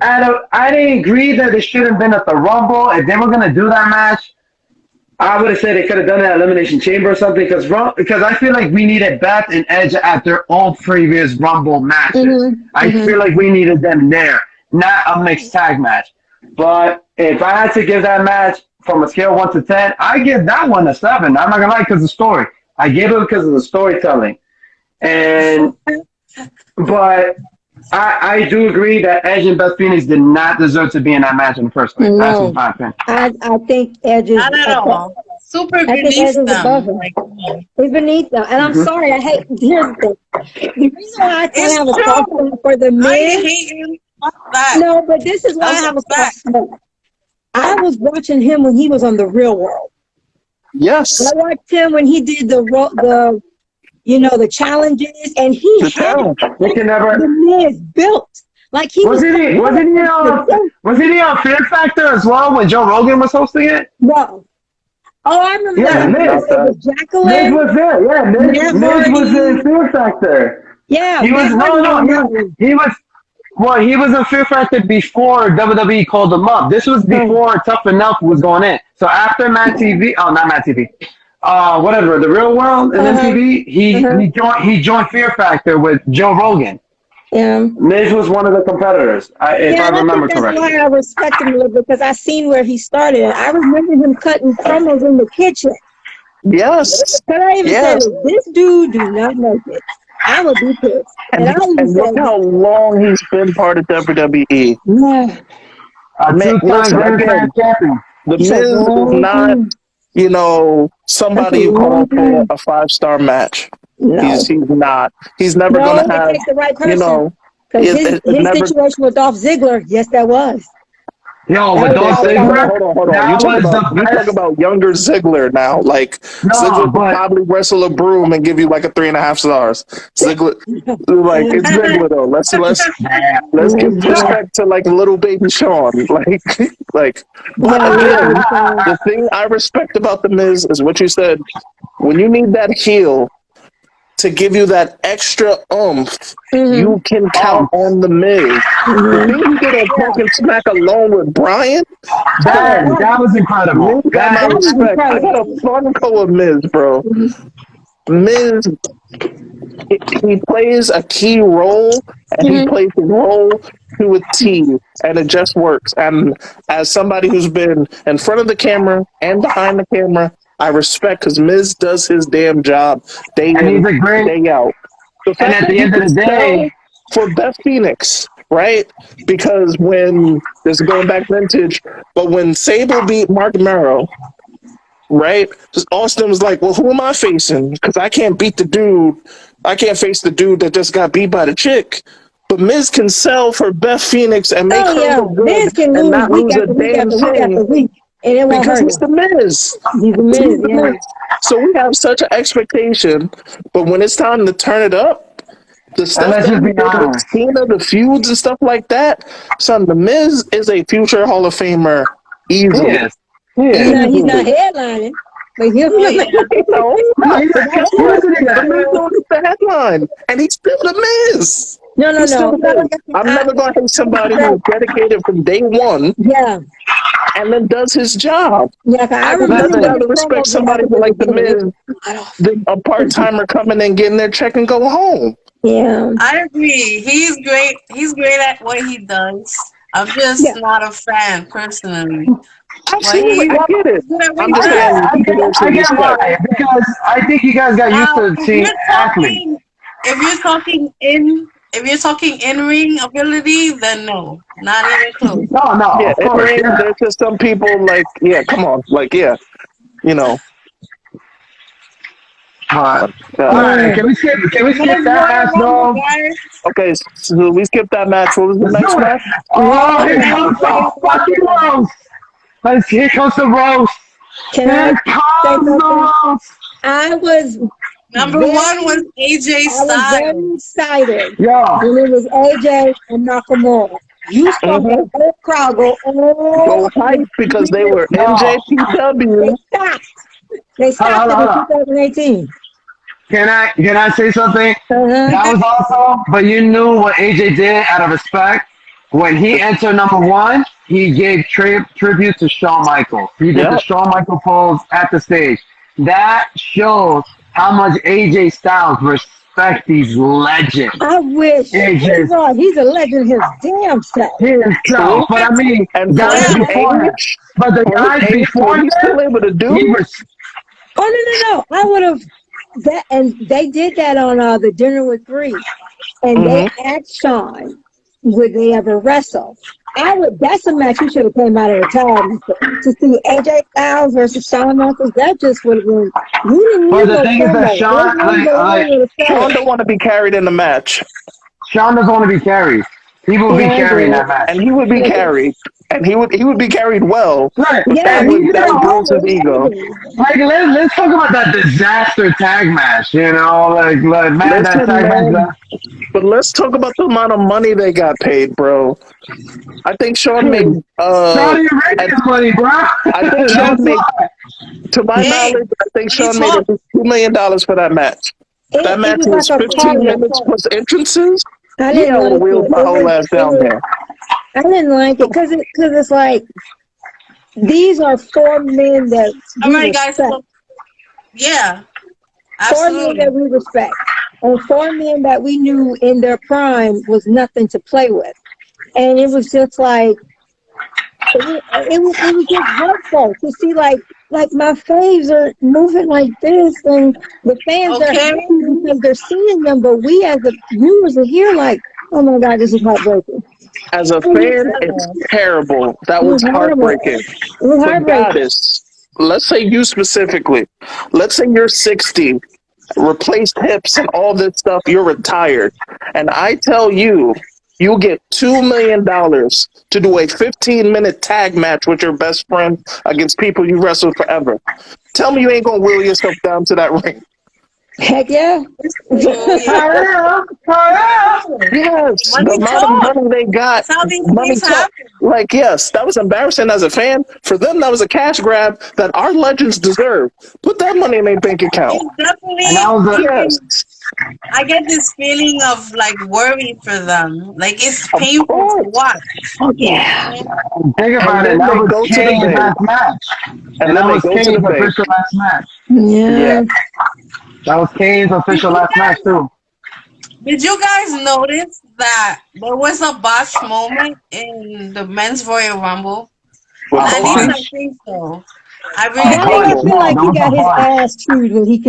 I didn't agree that it shouldn't have been at the Rumble. If they were going to do that match, I would have said they could have done that Elimination Chamber or something because I feel like we needed Beth and Edge after all previous Rumble matches. Mm-hmm. I feel like we needed them there, not a mixed tag match. But if I had to give that match from a scale of 1 to 10, I give that one a 7. I'm not going to lie because of the story. I gave it because of the storytelling. But I do agree that Edge and Beth Phoenix did not deserve to be in that match in the first place. No. That's my opinion. I think Edge is not at all. Super beneath them. He's beneath them. And I'm sorry, I hate. Here's the thing. The reason why I can't have a soft spot for the men. No, but this is why I have a soft spot. I was watching him when he was on the Real World. Yes. I watched him when he did the challenges, and he had the Miz built. Like he wasn't he on Fear Factor as well when Joe Rogan was hosting it? No. Oh, I remember that. Miz. It was Jacqueline. Miz was there. Yeah, Miz was in Fear Factor. Yeah. He was he was in Fear Factor before WWE called him up. This was before Tough Enough was going in. So after Matt TV, whatever, the Real World and MTV, he joined Fear Factor with Joe Rogan. Yeah. Miz was one of the competitors, if I remember correctly. That's why I respect him a little bit because I seen where he started. I remember him cutting promos in the kitchen. Yes. But I even said, this dude do not know this. I would be pissed. And look how long he's been part of WWE. Yeah. The Miz is not, somebody you call for a 5-star match. No. He's not. He's never going to have, the right person. His situation with Dolph Ziggler, yes, that was. Yo, with Dolph Ziggler? Hold on. You talk about younger Ziggler now. Ziggler would probably wrestle a broom and give you like a 3.5 stars. Ziggler, it's Ziggler though. Let's give respect to little baby Sean. The thing I respect about the Miz is what you said. When you need that heel to give you that extra oomph, you can count on the Miz. The thing he did on Punk and Smack alone with Bryan, that was incredible. I got a Funko of Miz, bro. Miz, he plays a key role, and he plays the role to a T, and it just works. And as somebody who's been in front of the camera and behind the camera, I respect because Miz does his damn job day in, day out. And at the end of the day, for Beth Phoenix, right? Because when this is going back vintage, but when Sable beat Mark Merrow, right? Austin was like, "Well, who am I facing? Because I can't beat the dude. I can't face the dude that just got beat by the chick." But Miz can sell for Beth Phoenix and make her look good Miz can and not lose a damn thing. And it won't because he's the Miz. He's the Miz, yeah. So we have such an expectation, but when it's time to turn it up, the stuff that we did with Cena, the feuds and stuff like that, son, the Miz is a future Hall of Famer easily. Yes. He's not headlining, but he'll be the Miz is the headline, and he's still the Miz. No, no, He still no. is. I'm never going to hate somebody who's dedicated from day one Yeah, and then does his job. yeah. 'Cause I I would remember much Listen, when rather his respect promos would somebody happen who in the like the beginning. Miz than a part timer coming in, getting their check, and go home. Yeah, I agree. He's great. He's great at what he does. I'm just yeah. not a fan personally. But Absolutely, he's I get it. good at what I'm he just I get, does. saying I get, there's I some get respect. why. Because I think you guys got used Now, to if seeing you're athletes. talking, if you're talking in ring ability, then no, not even close. No, no, Yeah, of in course, ring, yeah. there's just some people like, yeah, come on, like, yeah, you know. But all Uh, right, Mm. can we skip Men's that Royal match, Rumble, no? guys. okay, so we skipped that match. What was the Let's next do it. match? Oh, here Royal Men's comes Rumble. the Royal fucking Rumble. roast. Here comes the roast. Can I Here say comes something? the roast. I was Number one was very, AJ I was very Styles. excited Yo, when it was AJ and Nakamura. You saw Mm-hmm. that whole crowd go, Go oh, hype because they were yo. they NJPW. stopped. They Hold stopped on, it hold in on. 2018. Can I say something? Uh-huh. That was awesome, but you knew what AJ did out of respect. When he entered number one, he gave tribute to Shawn Michaels. He did the Yeah, Shawn Michael pose at the stage. That shows how much AJ Styles respect these legends. I wish AJ, he's a legend his damn self. himself. true. But I mean, And guys Yeah, before him. But the for his guys age, before what him, he's still able to he do. was. Oh no, no, no. I would have that and they did that on the dinner with three. And they Mm-hmm. asked Sean, would they ever wrestle? That's a match you should have came out of retirement for. To see AJ Styles versus Shawn Michaels, that just would have been, you didn't But need the no thing is that promo. They Sean, wouldn't go on with a Sean sell. don't want to be carried in the match, Sean doesn't want to be carried. He will be Yeah, I carrying did. that match. and he would be carried, and he would be carried well, Right. but Yeah, he that did would bruise his ego. always. Like let's talk about that disaster tag match. You know, like man, that Listen, tag match. man, but let's talk about the amount of money they got paid, bro. I think Sean made Saudi at, Arabia's money, bro. I think That's Sean made, why. to my hey, knowledge, I think what are you Sean made at talking? least $2 million for that match. That It match was like was a 15 party. minutes plus entrances. I Yeah, didn't I would have like wheeled it. my whole ass down there. I didn't like it because it's like these are four men that All we right, guys. respect. So yeah, Four men absolutely. that we respect. And four men that we knew in their prime was nothing to play with. And it was just like it was just hurtful to see like my faves are moving like this and the fans are Okay. happy because they're seeing them, but we as the viewers are here like, oh my God, this is heartbreaking. As a fan, it's Yeah. terrible. That It was was horrible. heartbreaking. It was But heartbreaking. Goddess, let's say you specifically, let's say you're 60, replaced hips and all this stuff, you're retired. And I tell you, you get $2 million to do a 15-minute tag match with your best friend against people you wrestled forever. Tell me you ain't gonna wheel yourself down to that ring. Heck yeah. So yeah, Yes, the money amount of talk. money they got, That's how these money things talk. happen. Like, yes, that was embarrassing as a fan. For them, that was a cash grab that our legends deserve. Put that money in their bank account. It's definitely And that was Yes, even. I get this feeling of like worry for them. Like it's of painful to course. watch. Yeah. think And about it. then That they was go to the Kane's bank. last match, And and then that they was go to the Kane's bank. official last match. Yeah. Yeah. That was Kane's Did official you last match guys too. did you guys notice that there was a botch moment in the men's Royal Rumble? With A At least Kofi? I bunch, think so. I a really That think I bunch. so. feel No, like there he was a got his bunch. ass chewed when he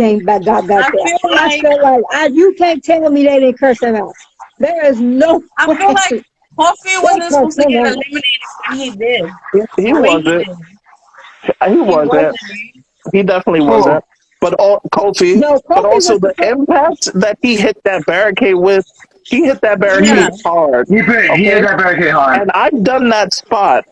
got back I there. feel I like feel like you can't tell me they didn't curse him out. There is no I way feel like Kofi they wasn't supposed cursed to him get out. eliminated when he did. He The way he wasn't. did. He He wasn't. wasn't, right? He definitely Cool. wasn't. But Kofi, No, but Kofi also was the the first. impact that he hit that barricade with, he hit that Yeah. barricade hard. He hit Okay? that barricade hard. And I've done that spot.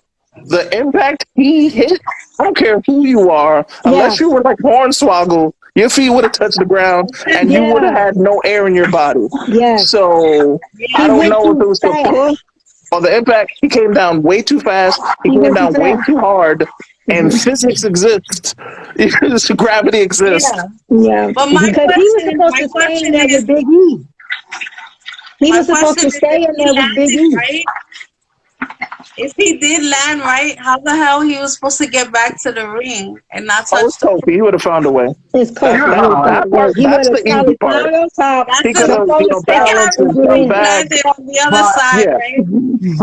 The impact he hit, I don't care who you are, unless you Yes. were like Hornswoggle, your feet would have touched the ground and you would have Yeah. had no air in your body. Yes. So I He Yeah. don't went know if it too was the push fast. or the impact. He came down way too fast. He He came went too down way fast. too hard. And physics exists. Gravity exists. Yeah. Yeah. But He, Because he was supposed my to stand question there is, with Big E. He My was supposed to question is, stay in if he there with Big landed E. right, if he did land right, how the hell he was supposed to get back to the ring and not Oh, it's touch the Kofi. He would have found a way. It's That Kofi. He that would have found that a way. part He would that's have the easy probably part. climbed on top, He That's could a have, jumped over the they steps, balance gotta and and get come in. back. landed on the other But side, Yeah, right?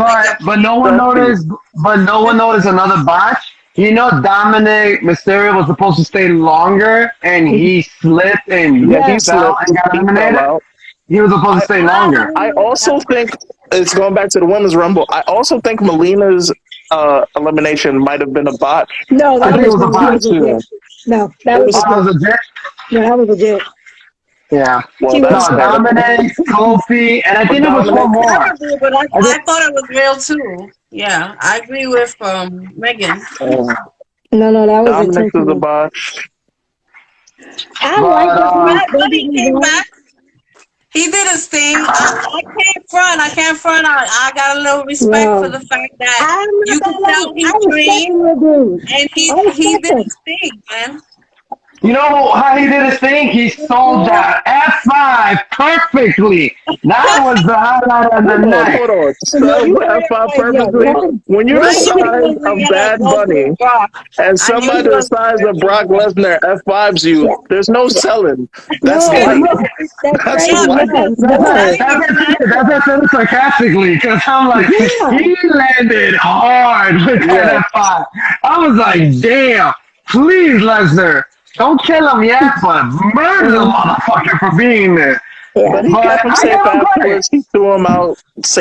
Like a but no one exactly. noticed. But no one noticed another botch. You know, Dominic Mysterio was supposed to stay longer, and he slipped and Yeah, he Yeah. fell slipped. and got He fell eliminated. out. He was supposed to I stay I longer. don't I know also that. think it's going back to the women's rumble. I also think Melina's elimination might have been a botch. No, I I that think it think was was a no, that too was botch. legit. soon. No, that It was was Oh, it legit. was legit. No, that was legit. Yeah. well, She No, that's was fair. Dominic, Kofi, and I But think there was one Dominic, more. Probably, but I think I thought it was real too. Yeah, I agree with Megan. uh, no, that was Dominic is a intentional. botch. I like but this match. Don't But get he me came wrong. back. He did his thing. I can't front. I can't front. I got a little respect for No, the fact that I'm not you gonna could lie. tell he I respect trained the dude. and I he respect did him. his thing, man. you know how he did his thing? He sold that F5 perfectly. That was the highlight of the Hold on, night. hold on. No, Sell you the heard F5 everybody. Yeah, perfectly. When you're the I knew he size wasn't of gonna Bad go Bunny through Brock. and I knew he somebody the wasn't size gonna of do Brock that. Lesnar F5s you, yeah, there's no yeah. selling. That's No, light. that's That's crazy. Yeah, but light. No, not no. even That's what I said it sarcastically because I'm like, Yeah, he landed hard with Yeah. that F5. I was like, damn, please, Lesnar, don't kill him yet, but murder the mm, motherfucker for being there. yeah. But he But kept him I give safe him credit. afterwards. He threw him out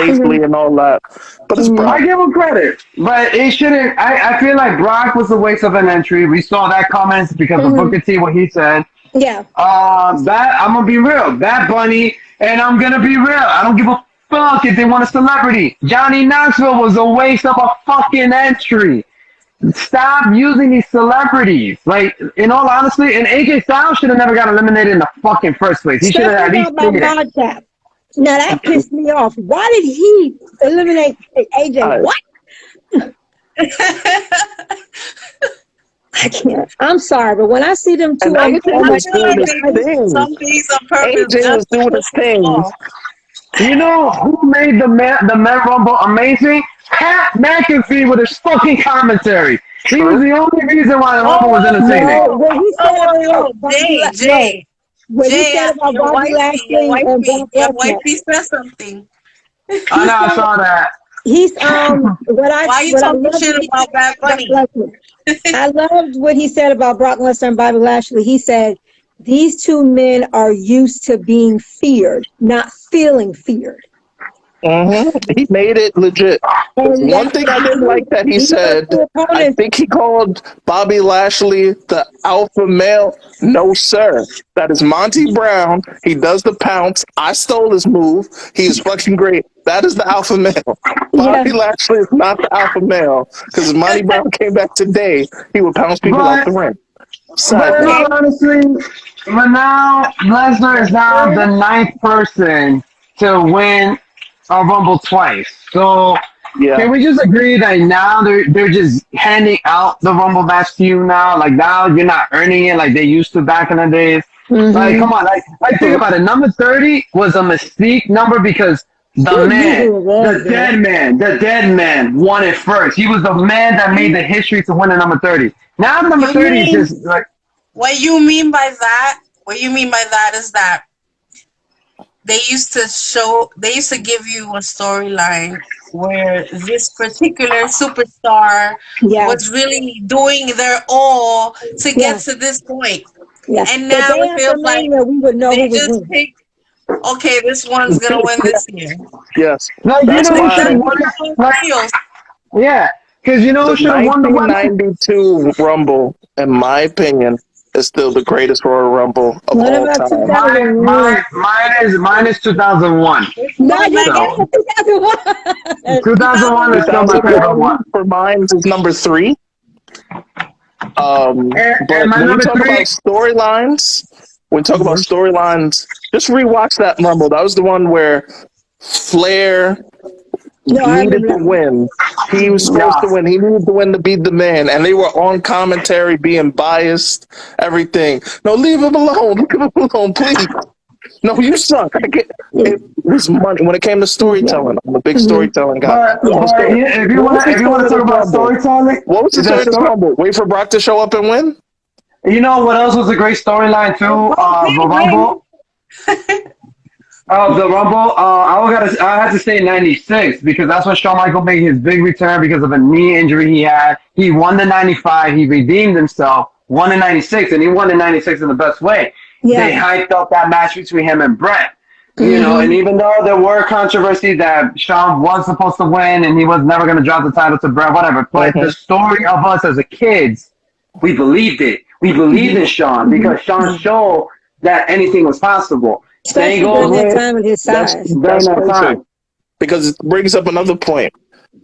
Mm-hmm, safely and all that. But it's mm-hmm, I Brock. give him credit, but it shouldn't. I feel like Brock was a waste of an entry. We saw that comment because of mm-hmm. Booker T, what he said. Yeah, That I'm gonna be real. That Bunny, and I'm gonna be real. I don't give a fuck if they want a celebrity. Johnny Knoxville was a waste of a fucking entry. Stop using these celebrities. Like, in all honesty, and AJ Styles should have never got eliminated in the fucking first place. He should have Stephanie at talking least about stayed in. mod tap. Now that pissed me off. Why did he eliminate AJ? I, What? I can't. I'm sorry, but when I see them two and on AJ my I was feel doing like his they do thing. some things on purpose AJ was just to doing piss his me thing. off. You know who made the Men Rumble amazing? Pat McAfee with his fucking commentary. He was True. the only reason why the Rumble was entertaining. no, what he said about Bobby Jay, no, Jay, what he Jay, said about your Bobby wifey, Lashley and Brock your Lesnar. wifey said something. I He know I said saw that. he's Why you what I talking loved shit what he about said Bad about Bunny? Brock Lesnar. I loved what he said about Brock Lesnar and Bobby Lashley. He said these two men are used to being feared, not feeling feared. He made it legit. The And one that's thing what I he didn't do. like that he These are said, two I opponents. think he called Bobby Lashley the alpha male. No, sir. That is Monty Brown. He does the pounce. I stole his move. He's fucking great. That is the alpha male. Yeah. Bobby Lashley is not the alpha male because if Monty Brown came back today, he would pounce people off But the ring. but Side in note. all honesty, but now Lesnar is now the ninth person to win a Rumble twice. So Yeah. can we just agree that now they're just handing out the Rumble match to you now? Like now you're not earning it like they used to back in the days. Like Mm-hmm. come on, like think about it. Number 30 was a mystique number because the It man, usually was, the dead man won it first. He was the man that made the history to win a number 30. Now number You 30 is mean just like what you mean by that? What you mean by that is that they used to give you a storyline where this particular superstar Yeah. was really doing their all to get Yeah. to this point. Yeah. And The now day it after feels like Mania, we would know who they was just winning. picked, okay, this one's gonna win this year. Yes. you That's know who They've why should done have it won with it? all Like trios. yeah, because you know the who should have won the women? 1992 Rumble, in my opinion, is still the greatest Royal Rumble of What all about time. 2001? Mine is 2001. It's No, not you Megan. can't So have 2001. 2001 is still my favorite 2001 one. for mine is number three. But And my when we number talk three, about storylines, just rewatch that Rumble. That was the one where Flair No, I needed remember to that one. win. He was supposed yeah. to win. He needed to win to beat the man. And they were on commentary being biased, everything. No, leave him alone. Leave him alone, please. No, you suck. It was money. When it came to storytelling, I'm a big storytelling guy. But if you want to talk about storytelling, what was the story of the Rumble? Wait for Brock to show up and win? You know what else was a great storyline too? The Rumble. The Rumble. I had to say '96 because that's when Shawn Michaels made his big return because of a knee injury he had. He won the '95. He redeemed himself. Won in '96, and he won in '96 in the best way. Yeah. They hyped up that match between him and Brett. You know, and even though there were controversies that Shawn was supposed to win and he was never going to drop the title to Brett, whatever. But the story of us as a kids, we believed it. We believed in Shawn because Shawn showed that anything was possible. Especially during that time with his size. That's perfect. Because it brings up another point.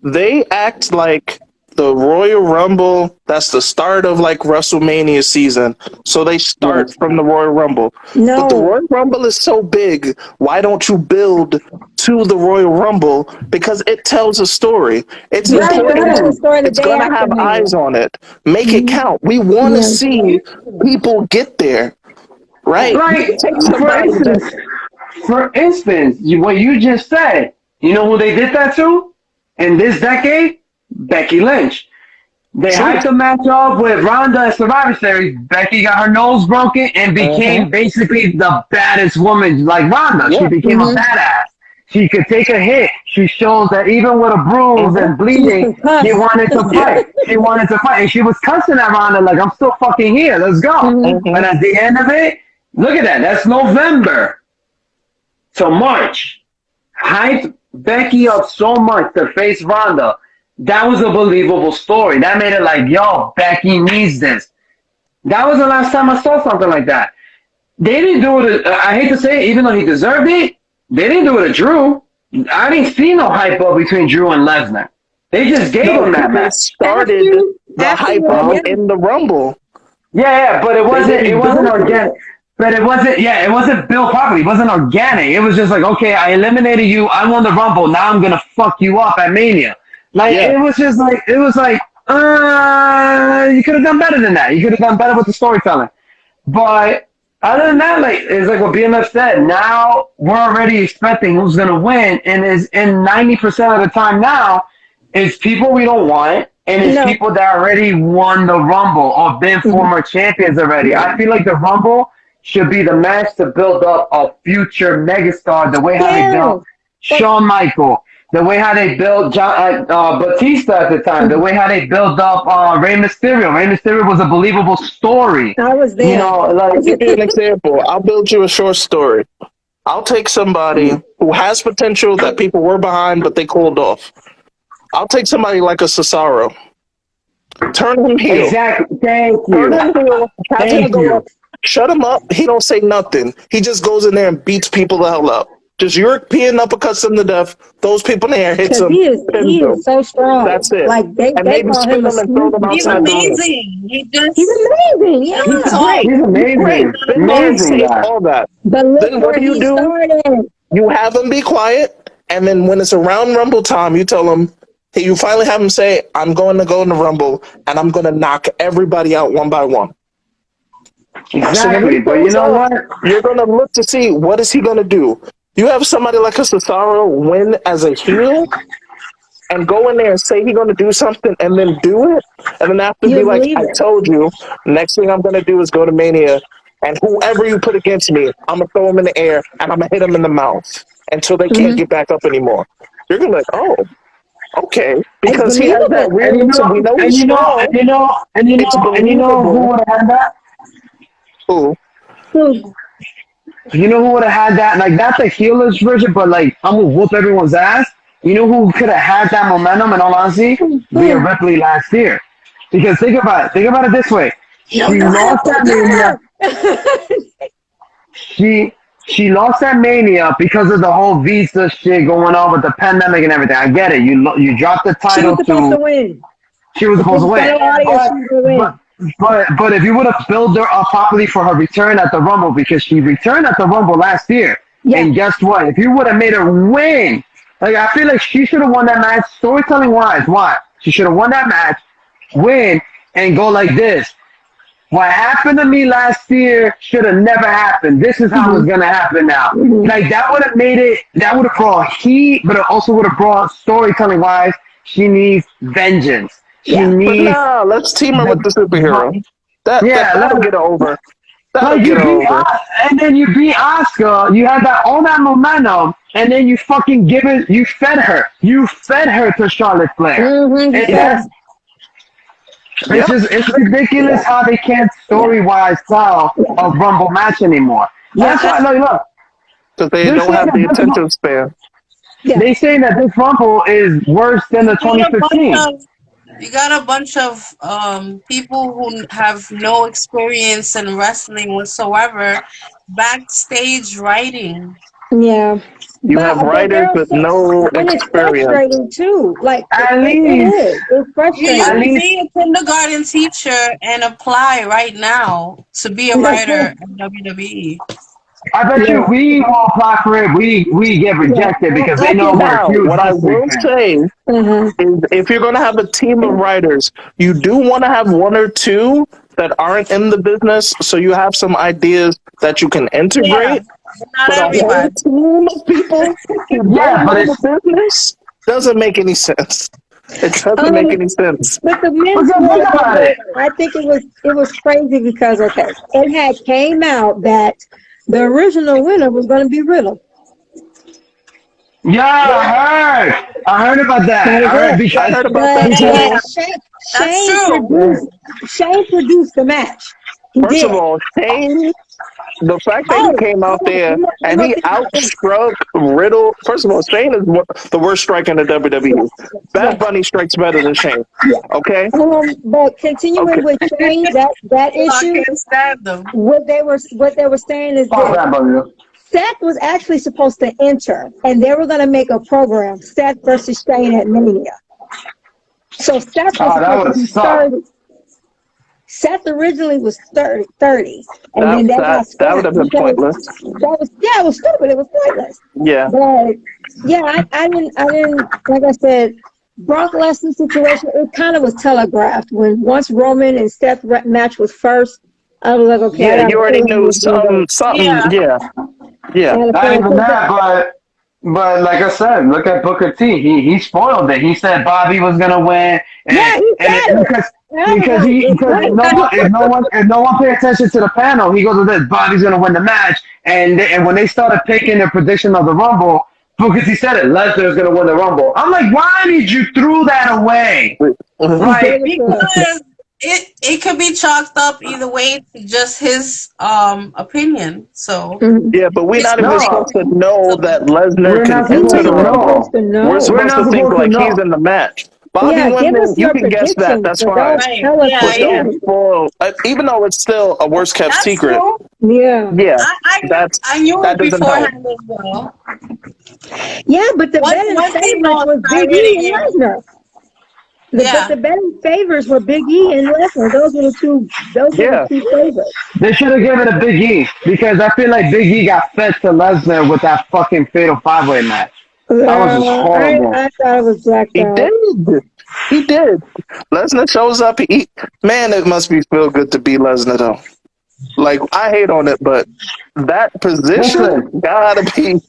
They act like the Royal Rumble, that's the start of like WrestleMania season. So they start from the Royal Rumble. No. But the Royal Rumble is so big, why don't you build to the Royal Rumble? Because it tells a story. It's important. It's going to have eyes on it. Make it count. We want to see people get there. Right? For instance, what you just said, you know who they did that to? In this decade? Becky Lynch. They hyped the match off with Ronda at Survivor Series. Becky got her nose broken and became basically the baddest woman like Ronda. She became a badass. She could take a hit. She shows that even with a bruise and bleeding, she wanted to fight. She wanted to fight. And she was cussing at Ronda like, I'm still fucking here. Let's go. But at the end of it, look at that. That's November to March. Hyped Becky up so much to face Ronda. That was a believable story. That made it like, yo, Becky needs this. That was the last time I saw something like that. They didn't do it. I hate to say it, even though he deserved it, they didn't do it to Drew. I didn't see no hype up between Drew and Lesnar. They just gave him that match. Started the hype up in the Rumble. Yeah, but it wasn't organic. But it wasn't built properly. It wasn't organic. It was just like, okay, I eliminated you. I won the Rumble. Now I'm going to fuck you up at Mania. It was just like, you could have done better than that. You could have done better with the storytelling. But other than that, it's like what BMF said. Now we're already expecting who's going to win. And is in 90% of the time now, it's people we don't want. And it's people that already won the Rumble or been former champions already. I feel like the Rumble should be the match to build up a future megastar the way how they built Shawn Michaels. The way how they built Batista at the time, the way how they built up Rey Mysterio. Rey Mysterio was a believable story. I was there. You know, I'll give you an example. I'll build you a short story. I'll take somebody who has potential that people were behind, but they cooled off. I'll take somebody like a Cesaro. Turn him heel. Exactly. Thank you. Turn him heel. Thank you. Shut him up. He don't say nothing. He just goes in there and beats people the hell up. Just European uppercuts him to death. Those people in there hits him. He is so strong. That's it. Like they maybe call him him and throw them He's outside. amazing. He's amazing. Yeah. He's amazing. Amazing guy. All that. But look Then what where he do? started. You have him be quiet, and then when it's around Rumble time, you tell him. You finally have him say, "I'm going to go in the Rumble, and I'm going to knock everybody out one by one." Exactly. But you know what? You're going to look to see what is he going to do. You have somebody like a Cesaro win as a heel and go in there and say he's going to do something and then do it. And then after be like, I told you, next thing I'm going to do is go to Mania. And whoever you put against me, I'm going to throw him in the air and I'm going to hit him in the mouth until they can't get back up anymore. You're going to be like, oh, okay. Because he has that realism. We know he's strong. And you know who would have had that? Who? You know who would have had that? Like, that's a heelish version, but like, I'm gonna whoop everyone's ass. You know who could have had that momentum, in all honesty? Rhea Ripley last year. Because think about it. Think about it this way. She lost that Mania. She lost that Mania because of the whole visa shit going on with the pandemic and everything. I get it. You dropped the title She was supposed to win. She was supposed to win. But if you would have built her up properly for her return at the Rumble, because she returned at the Rumble last year, and guess what? If you would have made her win, like, I feel like she should have won that match storytelling wise. Why? She should have won that match, win, and go like this. what happened to me last year should have never happened. This is how it's gonna happen now. Like that would have made it. That would have brought heat, but it also would have brought storytelling wise. She needs vengeance. She Yeah. But needs nah, let's team her with the superhero. That'll get her over. That'll like get you her beat over. and then you beat Oscar. You had that all that momentum, and then you fucking give it. You fed her. You fed her to Charlotte Flair. Mm-hmm. And Yes. it's ridiculous how they can't story wise tell a Rumble match anymore. That's why look. Because they They're don't saying have the that this, attention span. Yeah. they saying that this Rumble is worse than the You got a bunch 2015. of you got a bunch of people who have no experience in wrestling whatsoever backstage writing. Yeah. You have But writers they're with also, no and it's experience. frustrating too. Like At it least, is. It's You at frustrating. can least, be a kindergarten teacher and apply right now to be a writer in WWE. I bet you Yeah. we will apply for it. We get Yeah. rejected because I they know can. we're Now, huge what I wrestling will fans. say Uh-huh. is if you're going to have a team of writers, you do want to have one or two that aren't in the business so you have some ideas that you can Yeah, integrate. but not But a whole everybody. team of people who Yeah, don't but know it's the business doesn't make any sense. It doesn't make Um, any sense. but the men's because Royal think about Rumble, it. I think it was crazy because it had came out that the original winner was going to be Riddle. Yeah, I heard about That that. was I heard it. I because heard about that But Yeah, too. Shane, that's Shane true. produced Shane produced the match. He First of did. all, Shane, the fact that he Oh, came out there you and know, he outstruck Riddle. First of all, Shane is the worst striker in the WWE. yes, Bad yes, Bunny strikes better than Shane. yeah. Okay? But continuing Okay. with Shane, that I issue, can't stand them. what they were saying is fuck this. that, brother. Seth was actually supposed to enter, and they were going to make a program, Seth versus Shane at Mania. So Seth was Oh, that supposed would to have be sucked. 30. Seth originally was 30, and That then that that got that would scrapped have been because pointless. it was stupid. It was pointless. Yeah. But yeah, I didn't like I said, Brock Lesnar situation. It kind of was telegraphed when once Roman and Seth match was first. I was like, okay, I Yeah, got you a already feeling knew this is gonna go. something. Yeah, Yeah. I Yeah. had a Not feeling even that, but like I said, look at Booker T. He spoiled it. He said Bobby was gonna win, yeah, he said it. because I was like, it's because right. if no one paid attention to the panel, he goes with this. Bobby's gonna win the match, and when they started picking their prediction of the Rumble, Booker T said it. Lesnar's gonna win the Rumble. I'm like, why did you throw that away? He Right? gave it to us. because it could be chalked up either way to just his opinion. So Mhm. Yeah, but we're it's not even No, supposed to know that Lesnar we're can not We enter were supposed the to not Rumble. supposed to know. We're know. We're supposed not to think supposed to like he's know. in the match. Bobby Yeah, give us winning, you your can guess that. predictions, That's but fine. don't right. tell us Yeah, the But yeah. don't end. spoil. Even though it's still a worst kept That's secret. true. Yeah. Yeah, I knew that it doesn't help. beforehand as well. Yeah, but the betting Once he favorites lost, was I Big E already and knew. Lesnar. But Yeah. the betting favors were Big E and Lesnar. Those were the two. Those were the Yeah, two favorites. They should have given it a Big E because I feel like Big E got fed to Lesnar with that fucking fatal five-way match. That was just horrible. I thought it was blacked he out. did. He did. Lesnar shows up. Man, it must be feel good to be Lesnar though. Like I hate on it, but that position Listen, gotta be.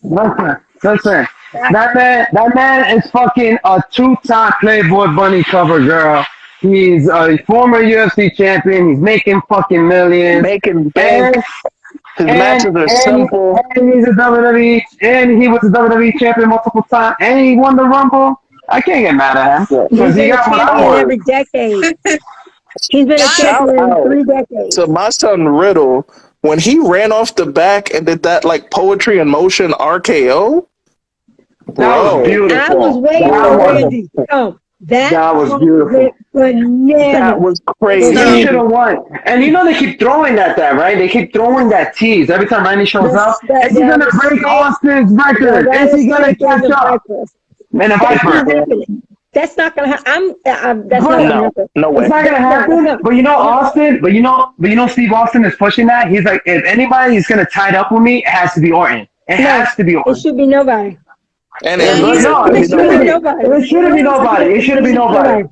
listen. That man is fucking a two-time Playboy Bunny cover girl. He's a former UFC champion. He's making fucking millions, Making bank. and His and matches are and simple. and he's a WWE, and he was a WWE champion multiple times, and he won the Rumble. I can't get mad at him Yeah. because He's he been a got what I champion wanted. every decade. He's been a Guys, Shout champion in out 3 decades. to my son Riddle when he ran off the back and did that like poetry in motion RKO. That was Bro, I was beautiful. waiting That for was Randy. Oh, that was was beautiful. that bananas. was He stuff. crazy. should have won. And you know they keep throwing that, right? They keep throwing that tease every time Randy shows up. Is he gonna break Austin's record? that Is he is gonna snake catch is a up? breakfast. And a That's not Viper. happening. That's not gonna happen. That's not But gonna No, happen. no way. it's not gonna happen. But you know Austin. But you know Steve Austin is pushing that. He's like, if anybody is gonna tie it up with me, it has to be Orton. It has to be It Orton. should be nobody. And Yeah, it But he's is no, gonna it be shouldn't nobody. be. It shouldn't be nobody. It shouldn't be nobody.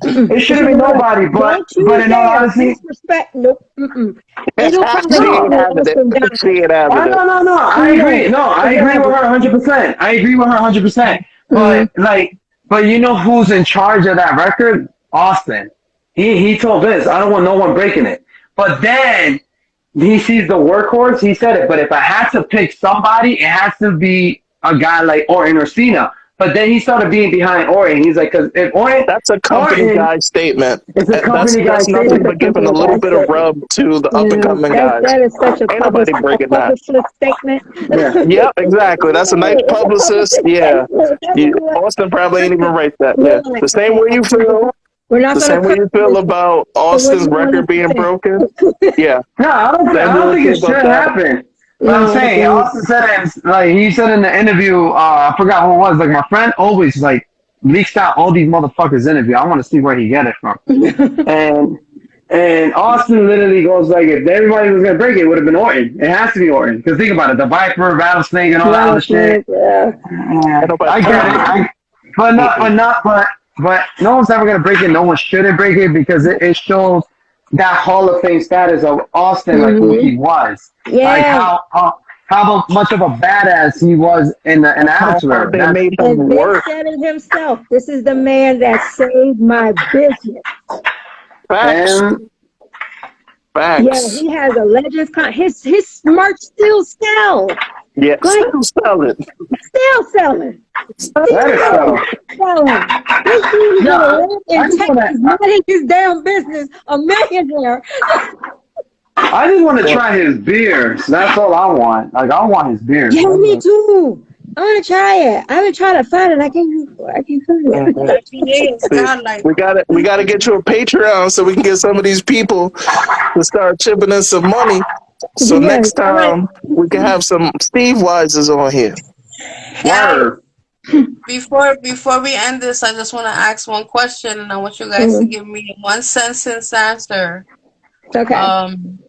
It shouldn't be nobody. Don't But you in all dare honesty, disrespect. Nope. It'll come She back to ain't no. you, having it. Austin Down. She ain't having it. No. I agree. No, I agree with her 100%. I agree with her 100%. Mm-hmm. But you know who's in charge of that record? Austin. He told Vince, I don't want no one breaking it. But then he sees the workhorse. He said it. But if I had to pick somebody, it has to be a guy like Orton or Cena. But then he started being behind Orton. He's like, because if That's a company Orton guy statement. is a That's company guy that's nothing That's statement. a but giving a company little guy bit of statement. rub to the up and Yeah, coming guys. that is such Ain't nobody a breaking that. publicist statement. Yeah. Yep, exactly. That's a nice It's a publicist. publicist Yeah. statement. That's what it Austin probably ain't even was. write that. Yeah. Right. The same Okay. way you feel, We're not the gonna same way cut you this. feel about So what do Austin's you want us record being to broken. say? Yeah. No, Same I way don't you think feel it should about that. happen. But I'm No, I saying don't. Austin said it like he said in the interview. I forgot who it was. Like my friend always like leaks out all these motherfuckers interview. I want to see where he get it from. And and Austin literally goes like, if everybody was gonna break it, it would have been Orton. It has to be Orton. Because think about it, the Viper, Rattlesnake, and all that other shit. Rattlesnake, yeah. Ain't Yeah, nobody I get it. breaking it. But no one's ever gonna break it. No one shouldn't break it because it shows that Hall of Fame status of Austin, like who Mm-hmm. he was, like Yeah. how much of a badass he was in the How Attitude hard Era. they That's made him And Vince work. said it himself. This is the man that saved my business. Facts. and Yeah, Facts. he has a Legends his merch still sells. Yeah. Like Still selling. still selling. that is Still so. selling. This dude is Yeah, gonna live I in just wanna Texas, minding his damn business, a millionaire. I just want to try his beer. So that's all I want. Like I want his beer. Yeah, me too. I wanna try it. I've been trying to find it. I can't find it. Mhm. IPA is See, godlike. we gotta get you a Patreon so we can get some of these people to start chipping in some money. So Yes, next all right. time we can have some Steve Wises on here. Guys, Word. before we end this, I just want to ask one question, and I want you guys to Mhm. give me a one sentence answer. Okay. Um,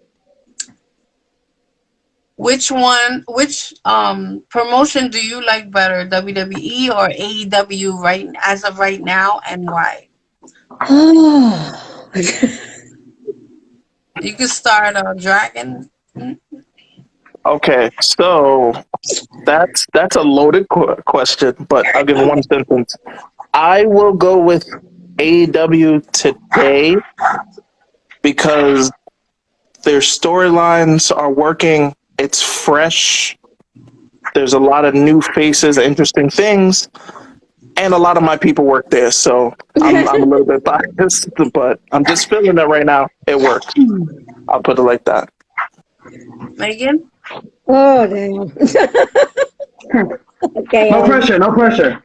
which promotion do you like better, WWE or AEW right as of right now, and why? You can start Dragon. Okay, so that's a loaded question, but I'll give one sentence. I will go with AEW today because their storylines are working. It's fresh. There's a lot of new faces, interesting things, and a lot of my people work there. So I'm a little bit biased, but I'm just feeling it right now. It works. I'll put it like that. Megan? Oh damn. Okay. No pressure. No pressure.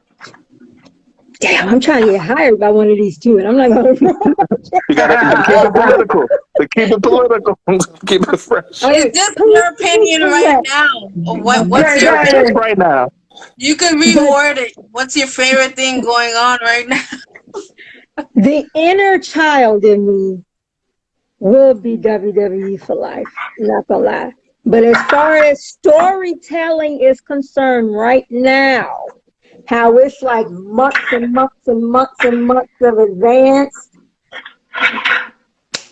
Damn, I'm trying to get hired by one of these two, and I'm not gonna. You gotta keep it political. Keep it political. Keep it fresh. All Is right, this please, your opinion please, right now? Or what's Yeah, your yeah, Just yeah. right now. You can reword it. What's your favorite thing going on right now? the inner child in me will be WWE for life. Not gonna lie. But as far as storytelling is concerned right now, how it's like months and months and months and months of advance.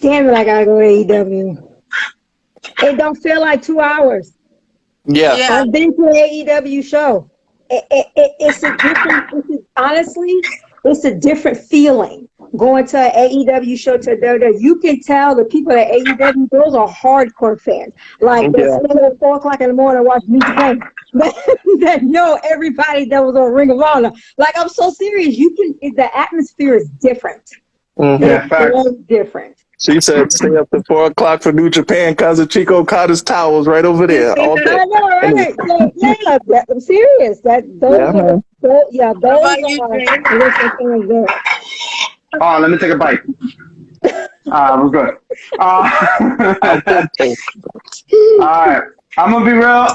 Damn it, I gotta go to AEW. It don't feel like 2 hours. Yeah. Yeah. I've been to an AEW show. It's a different, honestly, it's a different feeling going to an AEW show to WWE. You can tell the people at AEW, those are hardcore fans. Like, they Yeah. stay at 4 o'clock in the morning and watch New Japan. That know everybody that was on Ring of Honor. Like, I'm so serious. The atmosphere is different. Mhm. Yeah, It's facts. very different. She said, "Stay up to 4 o'clock for New Japan. Kazuchika Okada's towels right over there all day." I know, right? So, yeah, I'm serious. Those Yeah, are, man. those What are about you, Jay? listen there. Oh, let me take a bite. We're good. I'll take it. All right. I'm gonna be real.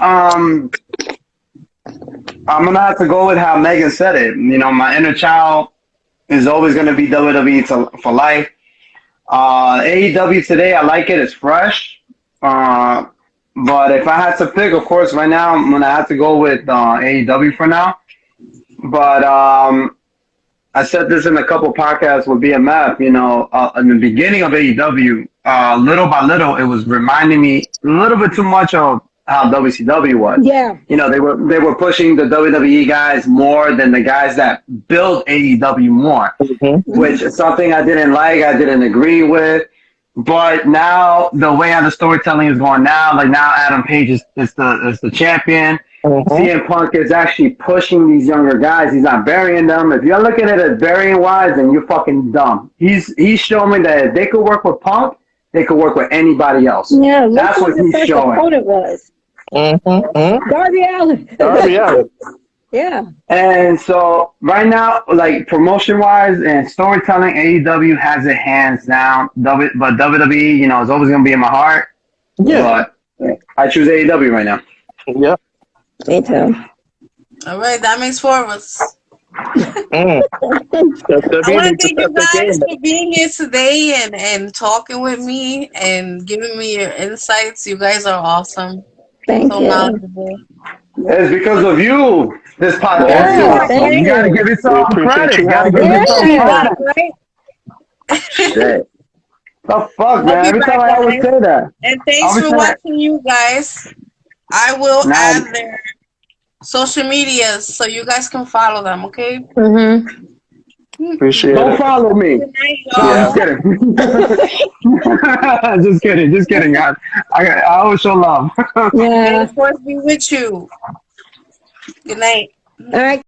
I'm gonna have to go with how Megan said it. You know, my inner child is always gonna be WWE for life. AEW today, I like it. It's fresh. But if I had to pick, of course, right now I'm gonna have to go with AEW for now. But I said this in a couple podcasts with BMF. You know, in the beginning of AEW, little by little, it was reminding me a little bit too much of how WCW was. Yeah. You know, they were pushing the WWE guys more than the guys that build AEW more, which is something I didn't like. I didn't agree with. But now the way how the storytelling is going now, like now Adam Page is the champion. CM Punk is actually pushing these younger guys. He's not burying them. If you're looking at it burying wise, then you're fucking dumb. He's showing me that if they could work with Punk, they could work with anybody else. Yeah, look That's who what the he's first showing. opponent was. Darby Allin. Darby Allin. Yeah. And so right now, like promotion wise and storytelling, AEW has it hands down. But WWE, you know, is always gonna be in my heart. Yeah. But I choose AEW right now. Yep. Me too. All right, that makes four of us. Mm. I want to thank you guys for being here today and talking with me and giving me your insights. You guys are awesome. Thank So you. knowledgeable. It's because of you. This podcast Yeah, is awesome. thank You gotta you. give yourself We credit. appreciate You you gotta having give us. yourself Yeah. credit. Right? Shit. The fuck, man? Love you Every back, time I always guys. say that. And thanks Always for say that. watching, you guys. I will Now- add their social medias so you guys can follow them, okay? Mm-hmm. Appreciate Don't it. follow me. Good night, No, y'all. just kidding. Just kidding. I always show love. May Yeah. the force be with you. Good night. All right.